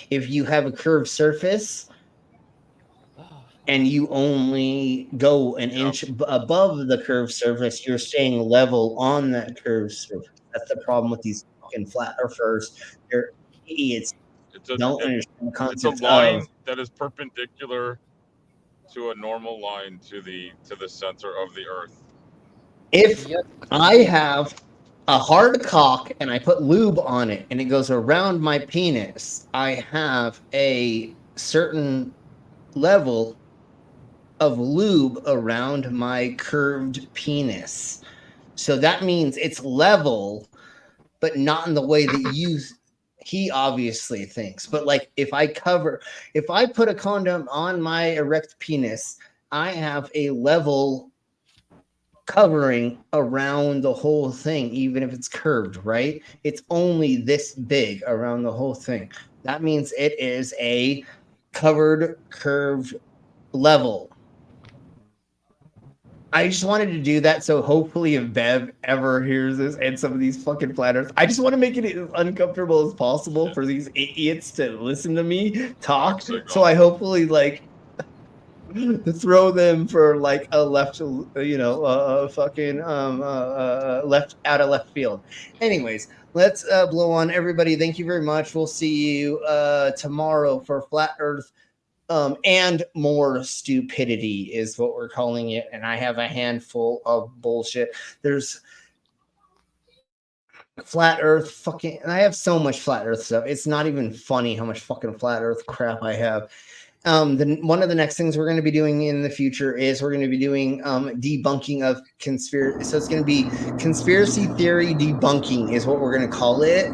if you have a curved surface and you only go an inch above the curved surface, you're staying level on that curved surface. That's the problem with these fucking flat earthers. They're idiots. Don't understand the concept it's a line of that is perpendicular to a normal line to the center of the Earth. if I have a hard cock and I put lube on it and it goes around my penis, I have a certain level of lube around my curved penis. So that means it's level, but not in the way that he obviously thinks. But like if I put a condom on my erect penis, I have a level covering around the whole thing, even if it's curved, right? It's only this big around the whole thing. That means it is a covered, curved level. I just wanted to do that, so hopefully if Bev ever hears this and some of these fucking flat earths, I just want to make it as uncomfortable as possible for these idiots to listen to me talk. So I hopefully like throw them for like a left, fucking left out of left field. Anyways, let's blow on everybody. Thank you very much. We'll see you tomorrow for Flat Earth. And more stupidity is what we're calling it. And I have a handful of bullshit. There's flat earth fucking, and I have so much flat earth stuff. It's not even funny how much fucking flat earth crap I have. One of the next things we're going to be doing in the future is we're going to be doing debunking of conspiracy. So it's going to be conspiracy theory debunking is what we're going to call it.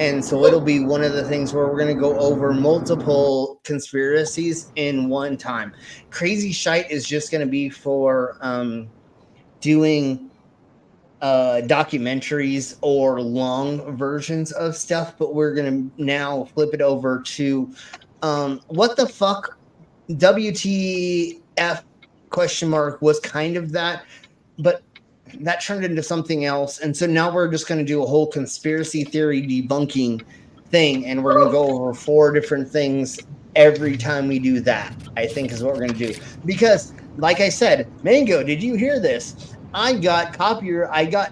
And so it'll be one of the things where we're going to go over multiple conspiracies in one time. Crazy Shite is just going to be for doing documentaries or long versions of stuff, but we're going to now flip it over to what the fuck WTF question mark was kind of that, but that turned into something else. And so now we're just going to do a whole conspiracy theory debunking thing. And we're going to go over 4 different things every time we do that, I think is what we're going to do. Because like I said, Mango, did you hear this? I got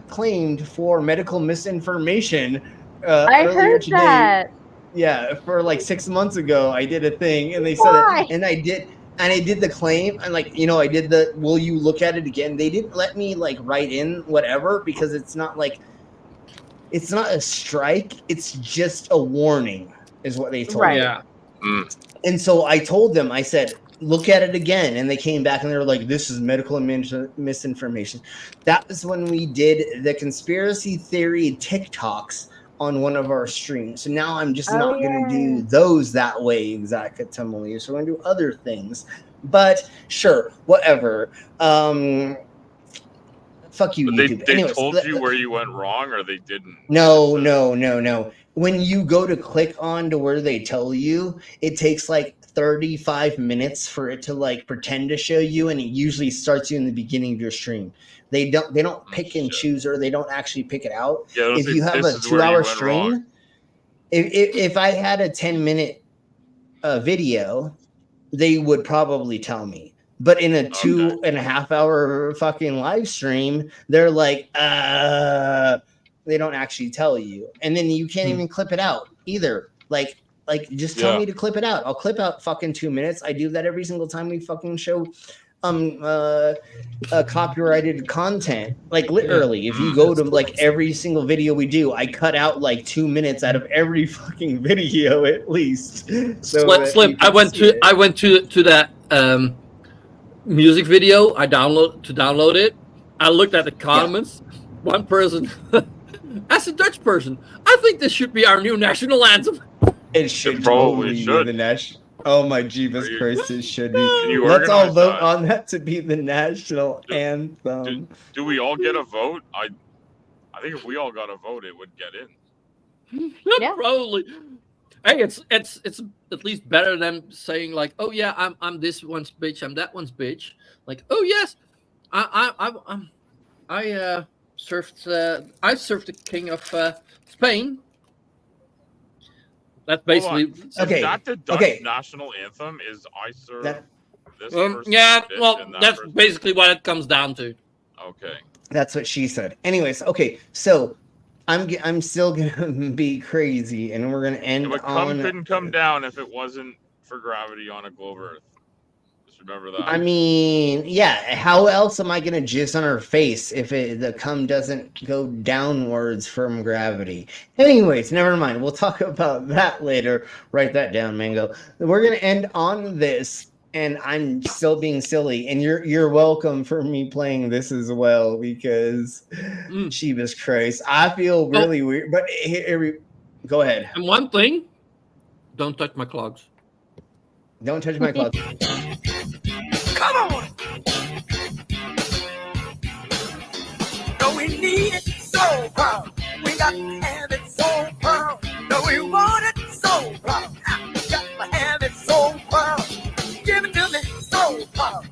claimed for medical misinformation I earlier heard today. that. Yeah, for like 6 months ago, I did a thing, and they said it, and I did the claim, and like, I did the, will you look at it again? They didn't let me like write in whatever, because it's not a strike, it's just a warning, is what they told me. Yeah. And so I told them, I said, look at it again, and they came back and they were like, this is medical misinformation. That was when we did the conspiracy theory TikToks on one of our streams. So now I'm just not going to do those that way exactly. So I'm going to do other things. But sure, whatever. Fuck you, YouTube. They Anyways, told you where you went wrong, or they didn't? No. When you go to click on to where they tell you, it takes like 35 minutes for it to like pretend to show you, and it usually starts you in the beginning of your stream. They don't pick and choose, or they don't actually pick it out. Yeah, if you have a 2-hour stream, if I had a 10-minute video, they would probably tell me. But in a 2.5-hour fucking live stream, they're like, they don't actually tell you. And then you can't even clip it out either. Like just tell me to clip it out. I'll clip out fucking 2 minutes. I do that every single time we fucking show copyrighted content. Like literally, if you go to like every single video we do, I cut out like 2 minutes out of every fucking video at least. So Slim, I went to that music video. I download it. I looked at the comments. Yeah. One person, as a Dutch person, I think this should be our new national anthem. It should probably be the national. Oh my Jeebus Christ, it should be. Can you Let's all organize vote that? on that to be the national anthem. Do we all get a vote? I think if we all got a vote, it would get in. Yeah. Probably. Hey, it's at least better than saying like, oh yeah, I'm this one's bitch, I'm that one's bitch. Like, oh yes, I served the king of Spain. That's basically Is that the Dutch national anthem? Is I serve this person? Yeah, bitch, well, and that that's person? basically what it comes down to. Okay. That's what she said. Anyways, okay, so I'm still gonna be crazy, and we're gonna end But on. couldn't come down if it wasn't for gravity on a globe Earth. Just remember that. I mean, yeah. How else am I gonna jizz on her face if the cum doesn't go downwards from gravity? Anyways, never mind. We'll talk about that later. Write that down, Mango. We're gonna end on this, and I'm still being silly, and you're welcome for me playing this as well because Jeebus Christ, I feel really weird. But go ahead. And one thing, don't touch my clogs. Don't touch my clogs. Come on! No, we need it so proud. We got to have it so proud. No, we want it so proud. We got to have it so proud. Give it to me so proud.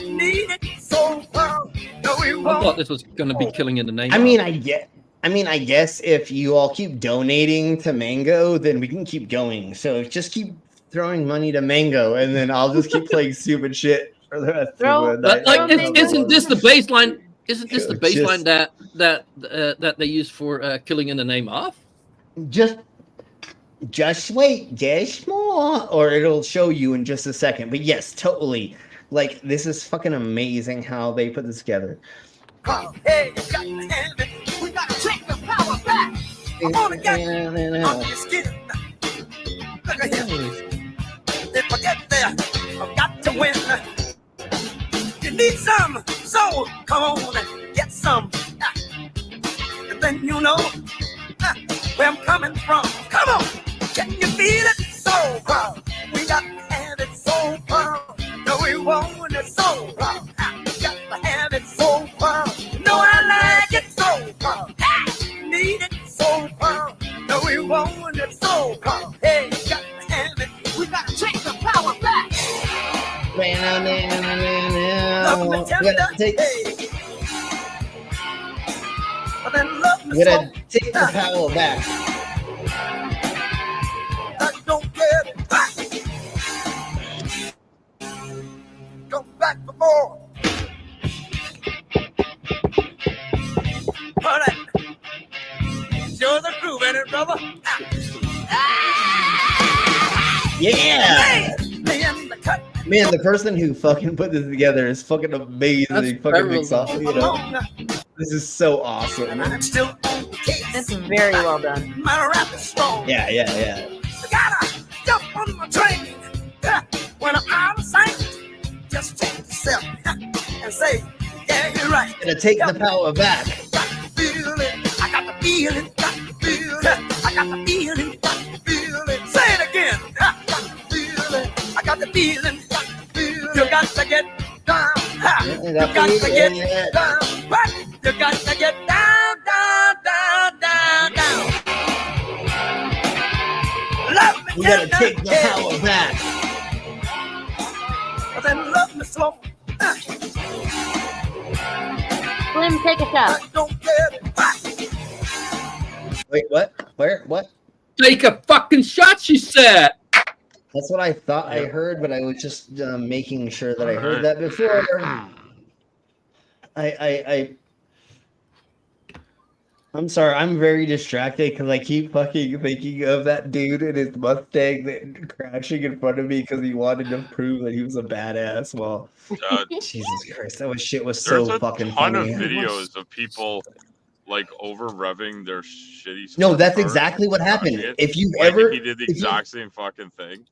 Need it so proud. No, we I want thought this was going to be killing in the name. I mean, I guess if you all keep donating to Mango, then we can keep going. So just keep throwing money to Mango, and then I'll just keep playing stupid shit for the rest of the night. Isn't this the baseline? Isn't this the baseline that they use for killing in the name of? Just wait, just more, or it'll show you in just a second. But yes, totally. Like, this is fucking amazing how they put this together. Hey, you got to have it. We got to take the power back. I want to get under your skin. Look at here. If I get there, I've got to win. You need some, so come on and get some. And then you know where I'm coming from. Come on, can you feel it? So proud. We got to have it so proud. No, we want it so proud. We got to have it so proud. No, I like it so proud. Need it so proud. No, we want it so proud. Hey, got to have it. We got to take the power back. We gotta take the power back. I don't get it back. Come back for more. All right. Show the groove in it, brother. Yeah. Man, the person who fucking put this together is fucking amazing. Fucking big sauce, you know. This is so awesome. It's very well done. My rap is strong. Yeah. You gotta jump on my train. When I'm out of sight, just take yourself and say, yeah, you're right. Gonna take the power back. Feel it. I got the feeling. Got the feeling. I got the feeling. Got the feeling. Say it again. Got the feeling. I got the feeling. Got the feeling. You got to get down. You got to get down. But you got to get down, down, down, down, down. Love me. We gotta take the power back. Then love me slow. Slim, take a shot. Don't get it back. Wait, what? Where? What? Take a fucking shot, she said. That's what I thought I heard, but I was just making sure that I heard that before. I'm sorry, I'm very distracted because I keep fucking thinking of that dude in his Mustang that crashing in front of me because he wanted to prove that he was a badass. Well, Jesus Christ, that shit was so fucking funny. There's a ton of videos of people like over revving their shitty. No, that's cars exactly what happened. it. If you've Like, ever, he did the exact same fucking thing.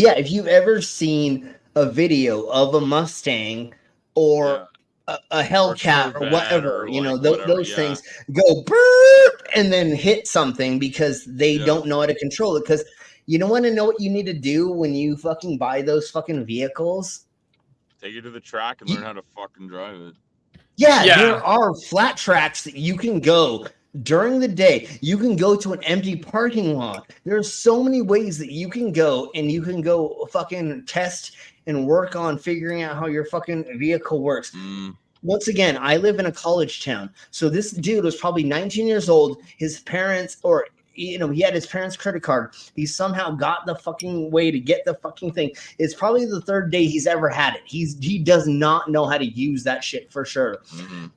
yeah, if you've ever seen a video of a Mustang or a Hellcat or whatever, you know, those things go burp and then hit something because they don't know how to control it. Because You don't want to know what you need to do when you fucking buy those fucking vehicles? Take it to the track and learn how to fucking drive it. Yeah, Yeah. there are flat tracks that you can go during the day. You can go to an empty parking lot. There's so many ways that you can go, and you can go fucking test and work on figuring out how your fucking vehicle works. Once again, I live in a college town. So this dude was probably 19 years old. His parents, or he had his parents' credit card. He somehow got the fucking way to get the fucking thing. It's probably the third day he's ever had it. He does not know how to use that shit for sure.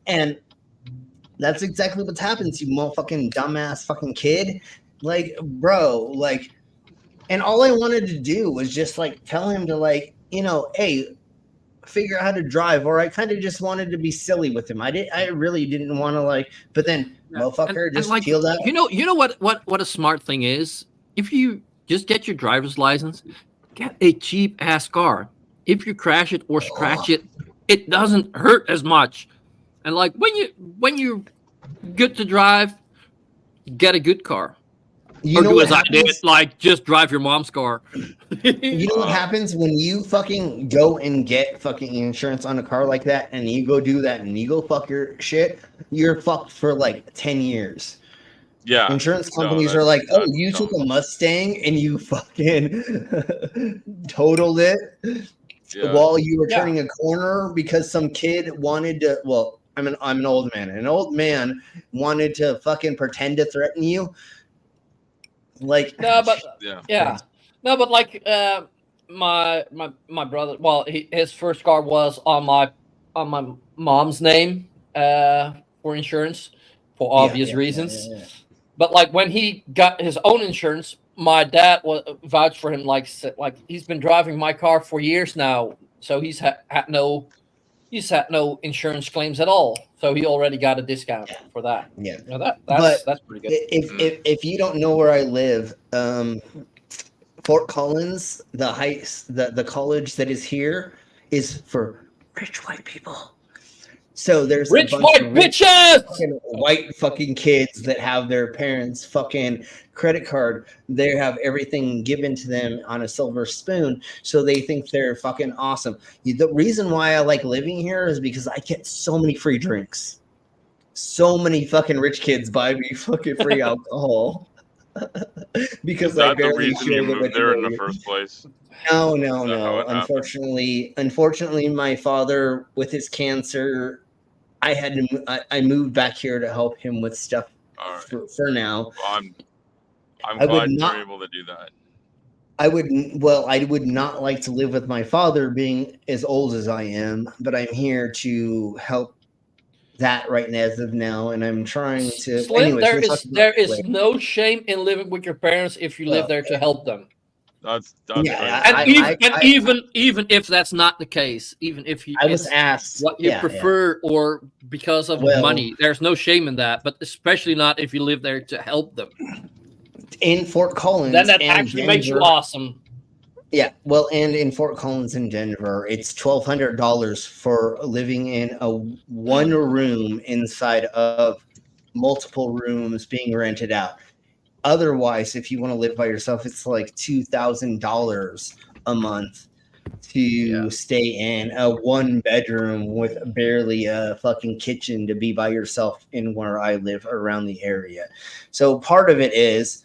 And that's exactly what's happened to you, motherfucking dumbass fucking kid. Like, bro, like, and all I wanted to do was just like tell him to like, hey, figure out how to drive, or I kind of just wanted to be silly with him. I really didn't want to like, but then motherfucker just like, peeled out. You know what a smart thing is? If you just get your driver's license, get a cheap ass car. If you crash it or scratch it, it doesn't hurt as much. And like when you're good to drive, get a good car. You or know do what as I did, happens? like just drive your mom's car. You know what happens when you fucking go and get fucking insurance on a car like that, and you go do that, and you go fuck your shit? You're fucked for like 10 years. Yeah. Insurance companies are like, oh, you took a Mustang and you fucking totaled it while you were turning a corner because some kid wanted to. Well, I'm an old man. An old man wanted to fucking pretend to threaten you. Like no, but no, but like my brother. Well, his first car was on my mom's name for insurance for obvious reasons. But like when he got his own insurance, my dad vouched for him. Like he's been driving my car for years now, so he's had no insurance claims at all. So he already got a discount for that. Yeah, that's pretty good. If you don't know where I live, Fort Collins, the college that is here is for rich white people. So there's rich a bunch white of bitches, white fucking kids that have their parents' fucking credit card. They have everything given to them on a silver spoon, so they think they're fucking awesome. The reason why I like living here is because I get so many free drinks. So many fucking rich kids buy me fucking free alcohol. Because is that I barely the reason share you the moved there in the first place? No. Unfortunately, my father with his cancer, I moved back here to help him with stuff for now. Well, I'm glad you're able to do that. I would not like to live with my father being as old as I am, but I'm here to help that right as of now, and I'm trying to. Slim, anyways, there is no shame in living with your parents if you live there to help them. That's even if that's not the case, even if I was asked what you prefer or because of money, there's no shame in that. But especially not if you live there to help them. In Fort Collins, then that actually makes you awesome. Yeah, well, and in Fort Collins in Denver, it's $1,200 for living in a one room inside of multiple rooms being rented out. Otherwise, if you want to live by yourself, it's like $2,000 a month to stay in a one bedroom with barely a fucking kitchen to be by yourself in where I live around the area. So part of it is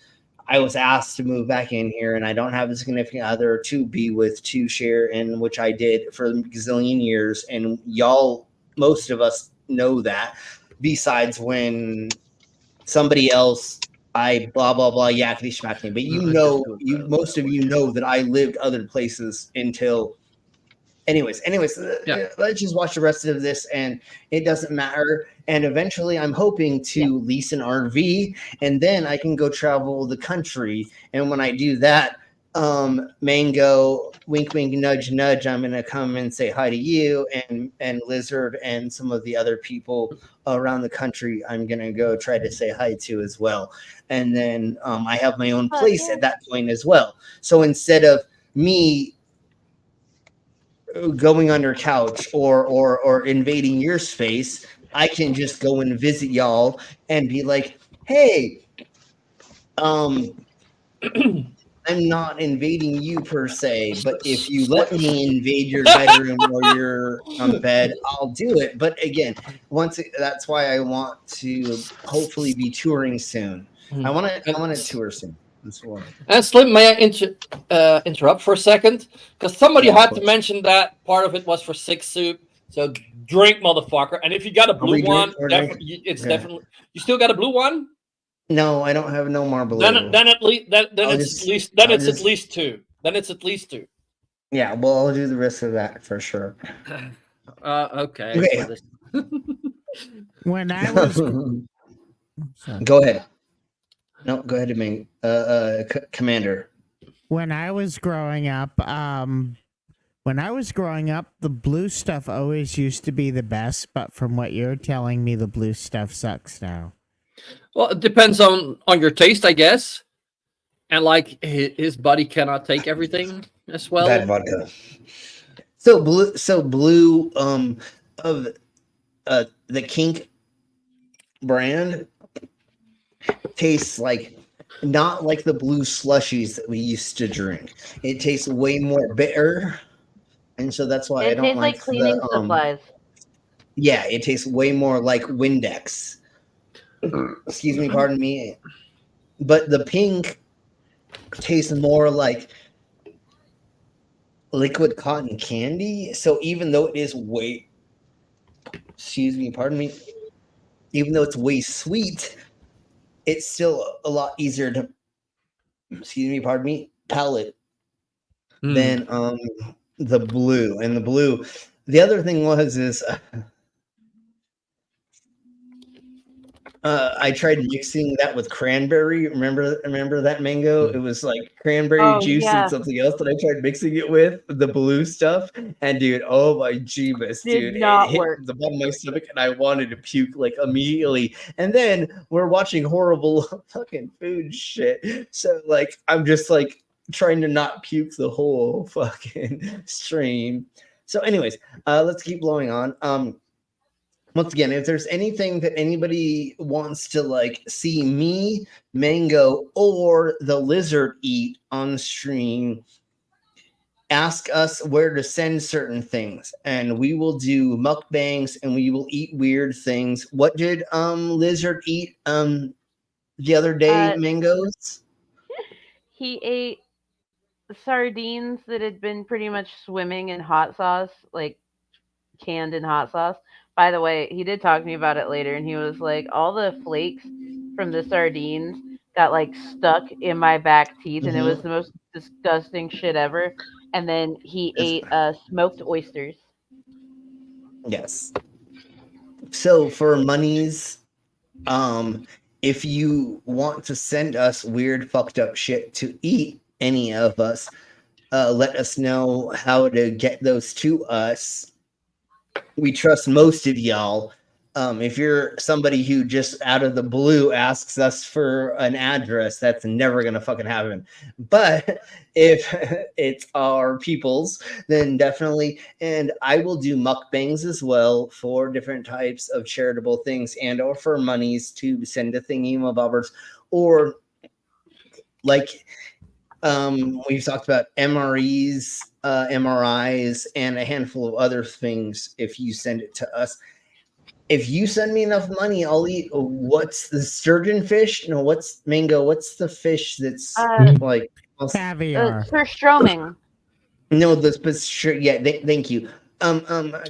I was asked to move back in here, and I don't have a significant other to be with, to share, in which I did for a gazillion years. And y'all, most of us know that, besides when somebody else, I blah, blah, blah, yakety schmackety. But most of you know that I lived other places until. Anyways, let's just watch the rest of this, and it doesn't matter. And eventually, I'm hoping to lease an RV, and then I can go travel the country. And when I do that, Mango, wink, wink, nudge, nudge, I'm gonna come and say hi to you, and Lizard, and some of the other people around the country. I'm gonna go try to say hi to as well. And then I have my own place at that point as well. So instead of me going on your couch or invading your space, I can just go and visit y'all and be like, hey, I'm not invading you per se, but if you let me invade your bedroom or your bed, I'll do it. But again, that's why I want to hopefully be touring soon. I want to tour soon. That's why. And Slim, may I interrupt for a second? Because somebody Yeah, of had to course. mention that part of it was for Six Soup. So drink, motherfucker. And if you got a blue one, it's definitely. You still got a blue one? No, I don't have no more blue. Then at least at least two. Then it's at least two. Yeah, well, I'll do the rest of that for sure. Okay. When I was Go ahead. No, go ahead, Ming. Commander. When I was growing up, the blue stuff always used to be the best, but from what you're telling me, the blue stuff sucks now. Well, it depends on your taste, I guess. And like his body cannot take everything as well. Bad vodka. So blue of the Kink brand tastes like not like the blue slushies that we used to drink. It tastes way more bitter, and so that's why I don't tastes like cleaning supplies. Yeah, it tastes way more like Windex. Excuse me, pardon me. But the pink tastes more like liquid cotton candy. So even though it is even though it's way sweet, it's still a lot easier to, palate than the blue. And the blue, the other thing is I tried mixing that with cranberry. Remember that mango? It was like cranberry juice and something else that I tried mixing it with, the blue stuff. And dude, oh my jeebus, dude. It hit the bottom of my stomach and I wanted to puke like immediately. And then we're watching horrible fucking food shit. So like I'm just like trying to not puke the whole fucking stream. So anyways, let's keep blowing on. Once again, if there's anything that anybody wants to like see me, Mango, or the Lizard eat on stream, ask us where to send certain things, and we will do mukbangs and we will eat weird things. What did Lizard eat the other day, Mangoes? He ate sardines that had been pretty much swimming in hot sauce, like canned in hot sauce. By the way, he did talk to me about it later, and he was like, all the flakes from the sardines got like stuck in my back teeth, and it was the most disgusting shit ever. And then he ate smoked oysters. Yes. So for monies, if you want to send us weird, fucked up shit to eat, any of us, let us know how to get those to us. We trust most of y'all. If you're somebody who just out of the blue asks us for an address, that's never gonna fucking happen. But if it's our people's, then definitely. And I will do mukbangs as well for different types of charitable things and or for monies to send to thingy-ma-bobbers, or like we've talked about MRIs, and a handful of other things. If you send it to us, if you send me enough money, I'll eat. What's the sturgeon fish? No, what's Mango? What's the fish that's like caviar? Surströmming. No, thank you.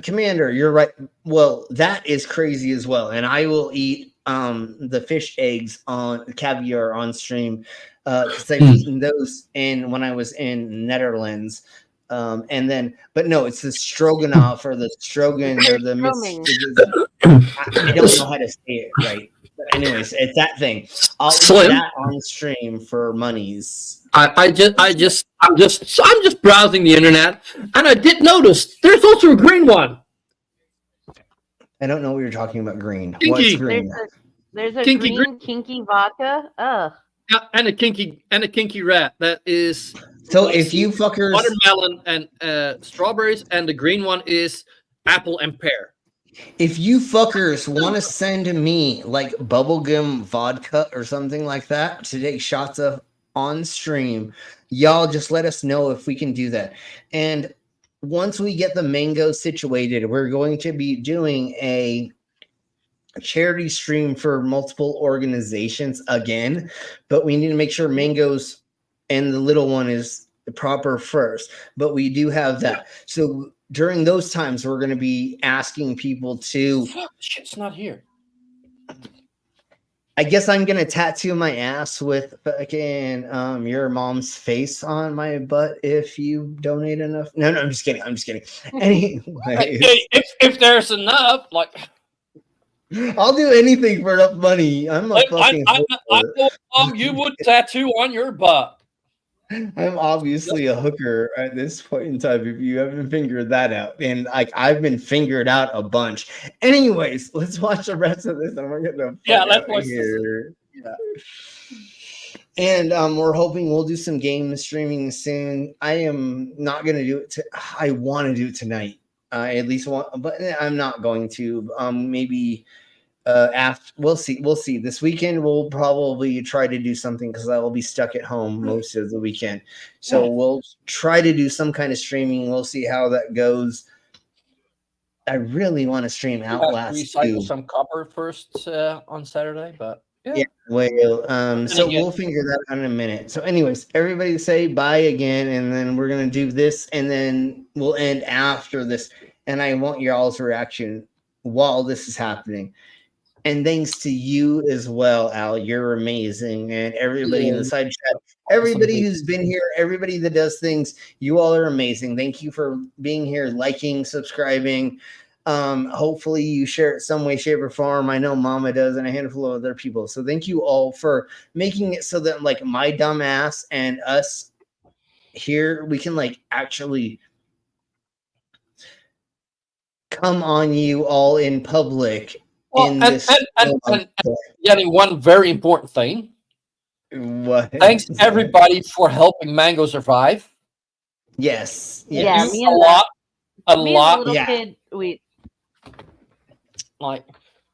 Commander, you're right. Well, that is crazy as well, and I will eat the fish eggs on caviar on stream. Because I've eaten those when I was in Netherlands, and then, but no, it's the stroganoff or the strogan or the I don't know how to say it right. But anyways, it's that thing. I'll eat that on stream for monies. I'm just browsing the internet, and I did notice there's also a green one. I don't know what you're talking about. Green. Kinky. What's green? There's a green kinky vodka. Ugh. And a kinky rat that is. So if you fuckers watermelon and strawberries, and the green one is apple and pear. If you fuckers want to send me like bubblegum vodka or something like that to take shots of on stream. Y'all just let us know if we can do that. And once we get the mango situated, we're going to be doing a charity stream for multiple organizations again, but we need to make sure mangoes and the little one is proper first. But we do have that. So during those times, we're going to be asking people to. Fuck, shit's not here. I guess I'm gonna tattoo my ass with fucking your mom's face on my butt if you donate enough. No, I'm just kidding. Anyway, if there's enough, like, I'll do anything for enough money. I'm a fucking. I know you would tattoo on your butt. I'm obviously a hooker at this point in time. If you haven't figured that out, and like I've been fingered out a bunch. Anyways, let's watch the rest of this, and we're gonna let's watch here. Yeah. And we're hoping we'll do some game streaming soon. I am not gonna do it. I want to do it tonight. At least one, but I'm not going to. Maybe. After we'll see. This weekend we'll probably try to do something because I will be stuck at home most of the weekend. So we'll try to do some kind of streaming. We'll see how that goes. I really want to stream Outlast. Recycle some copper first on Saturday, but yeah. Well, so we'll figure that out in a minute. So, anyways, everybody say bye again, and then we're gonna do this, and then we'll end after this. And I want your all's reaction while this is happening. And thanks to you as well, Al. You're amazing. And everybody in the side chat, everybody who's been here, everybody that does things, you all are amazing. Thank you for being here, liking, subscribing. Hopefully you share it some way, shape, or form. I know Mama does and a handful of other people. So thank you all for making it so that like my dumb ass and us here, we can like actually come on you all in public. Well, and getting one very important thing. What? Thanks everybody for helping Mango survive. Yes. Yeah, You me a and lot. A me lot. and the little kid, we like.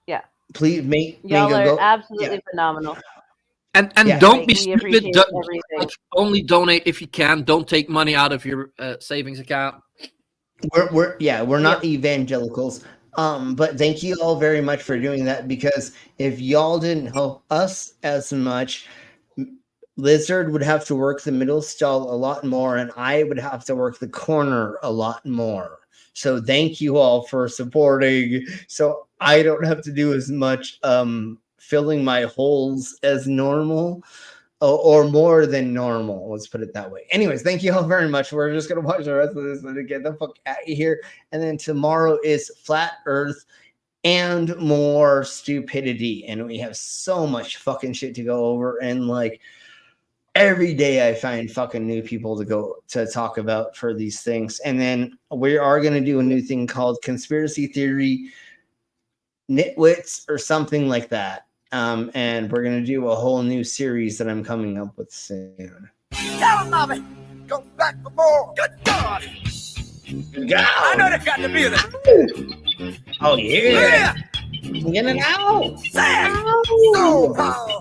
Yeah. Please make Y'all Mango are go. absolutely phenomenal. And don't be stupid. appreciate everything. Like, only donate if you can. Don't take money out of your savings account. We're not evangelicals. But thank you all very much for doing that, because if y'all didn't help us as much, Lizard would have to work the middle stall a lot more, and I would have to work the corner a lot more. So thank you all for supporting, so I don't have to do as much filling my holes as normal. Or more than normal. Let's put it that way. Anyways, thank you all very much. We're just going to watch the rest of this and get the fuck out of here. And then tomorrow is Flat Earth and more stupidity. And we have so much fucking shit to go over. And like every day I find fucking new people to talk about for these things. And then we are going to do a new thing called Conspiracy Theory Nitwits or something like that. And we're going to do a whole new series that I'm coming up with soon. Tell him, Bobby. Go back for more. Good God. I know there's got to be there. Oh, yeah. Get it out. Sam. So power.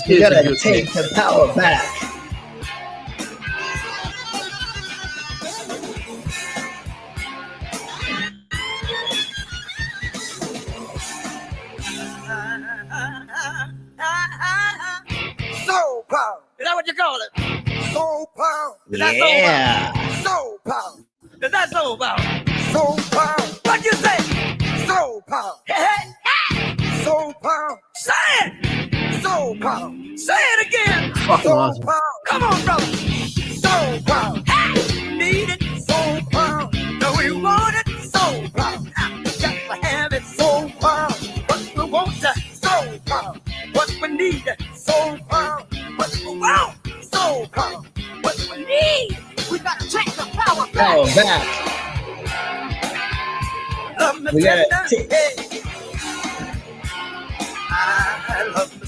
You gotta take the power back. Soul power. Is that what you call it? Soul power. Is that Yeah. soul power? Is that soul power? Soul power. What you say? Soul power. Hey, hey. Soul power. Say it. Soul power. Say it again. Fucking soul awesome. power. Come on, brother. Soul power. Hey. Need it. Soul power. No, we want it. Soul power. Got to have it. Soul power. What we want to. Soul power. What we need. Soul power. What we want. Soul power. What we need. We got to take the power back. Power back. We gotta take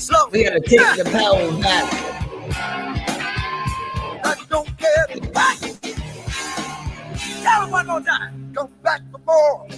slow. We gotta take the power back. I don't care if I can get. Tell them one more time. Come back for more.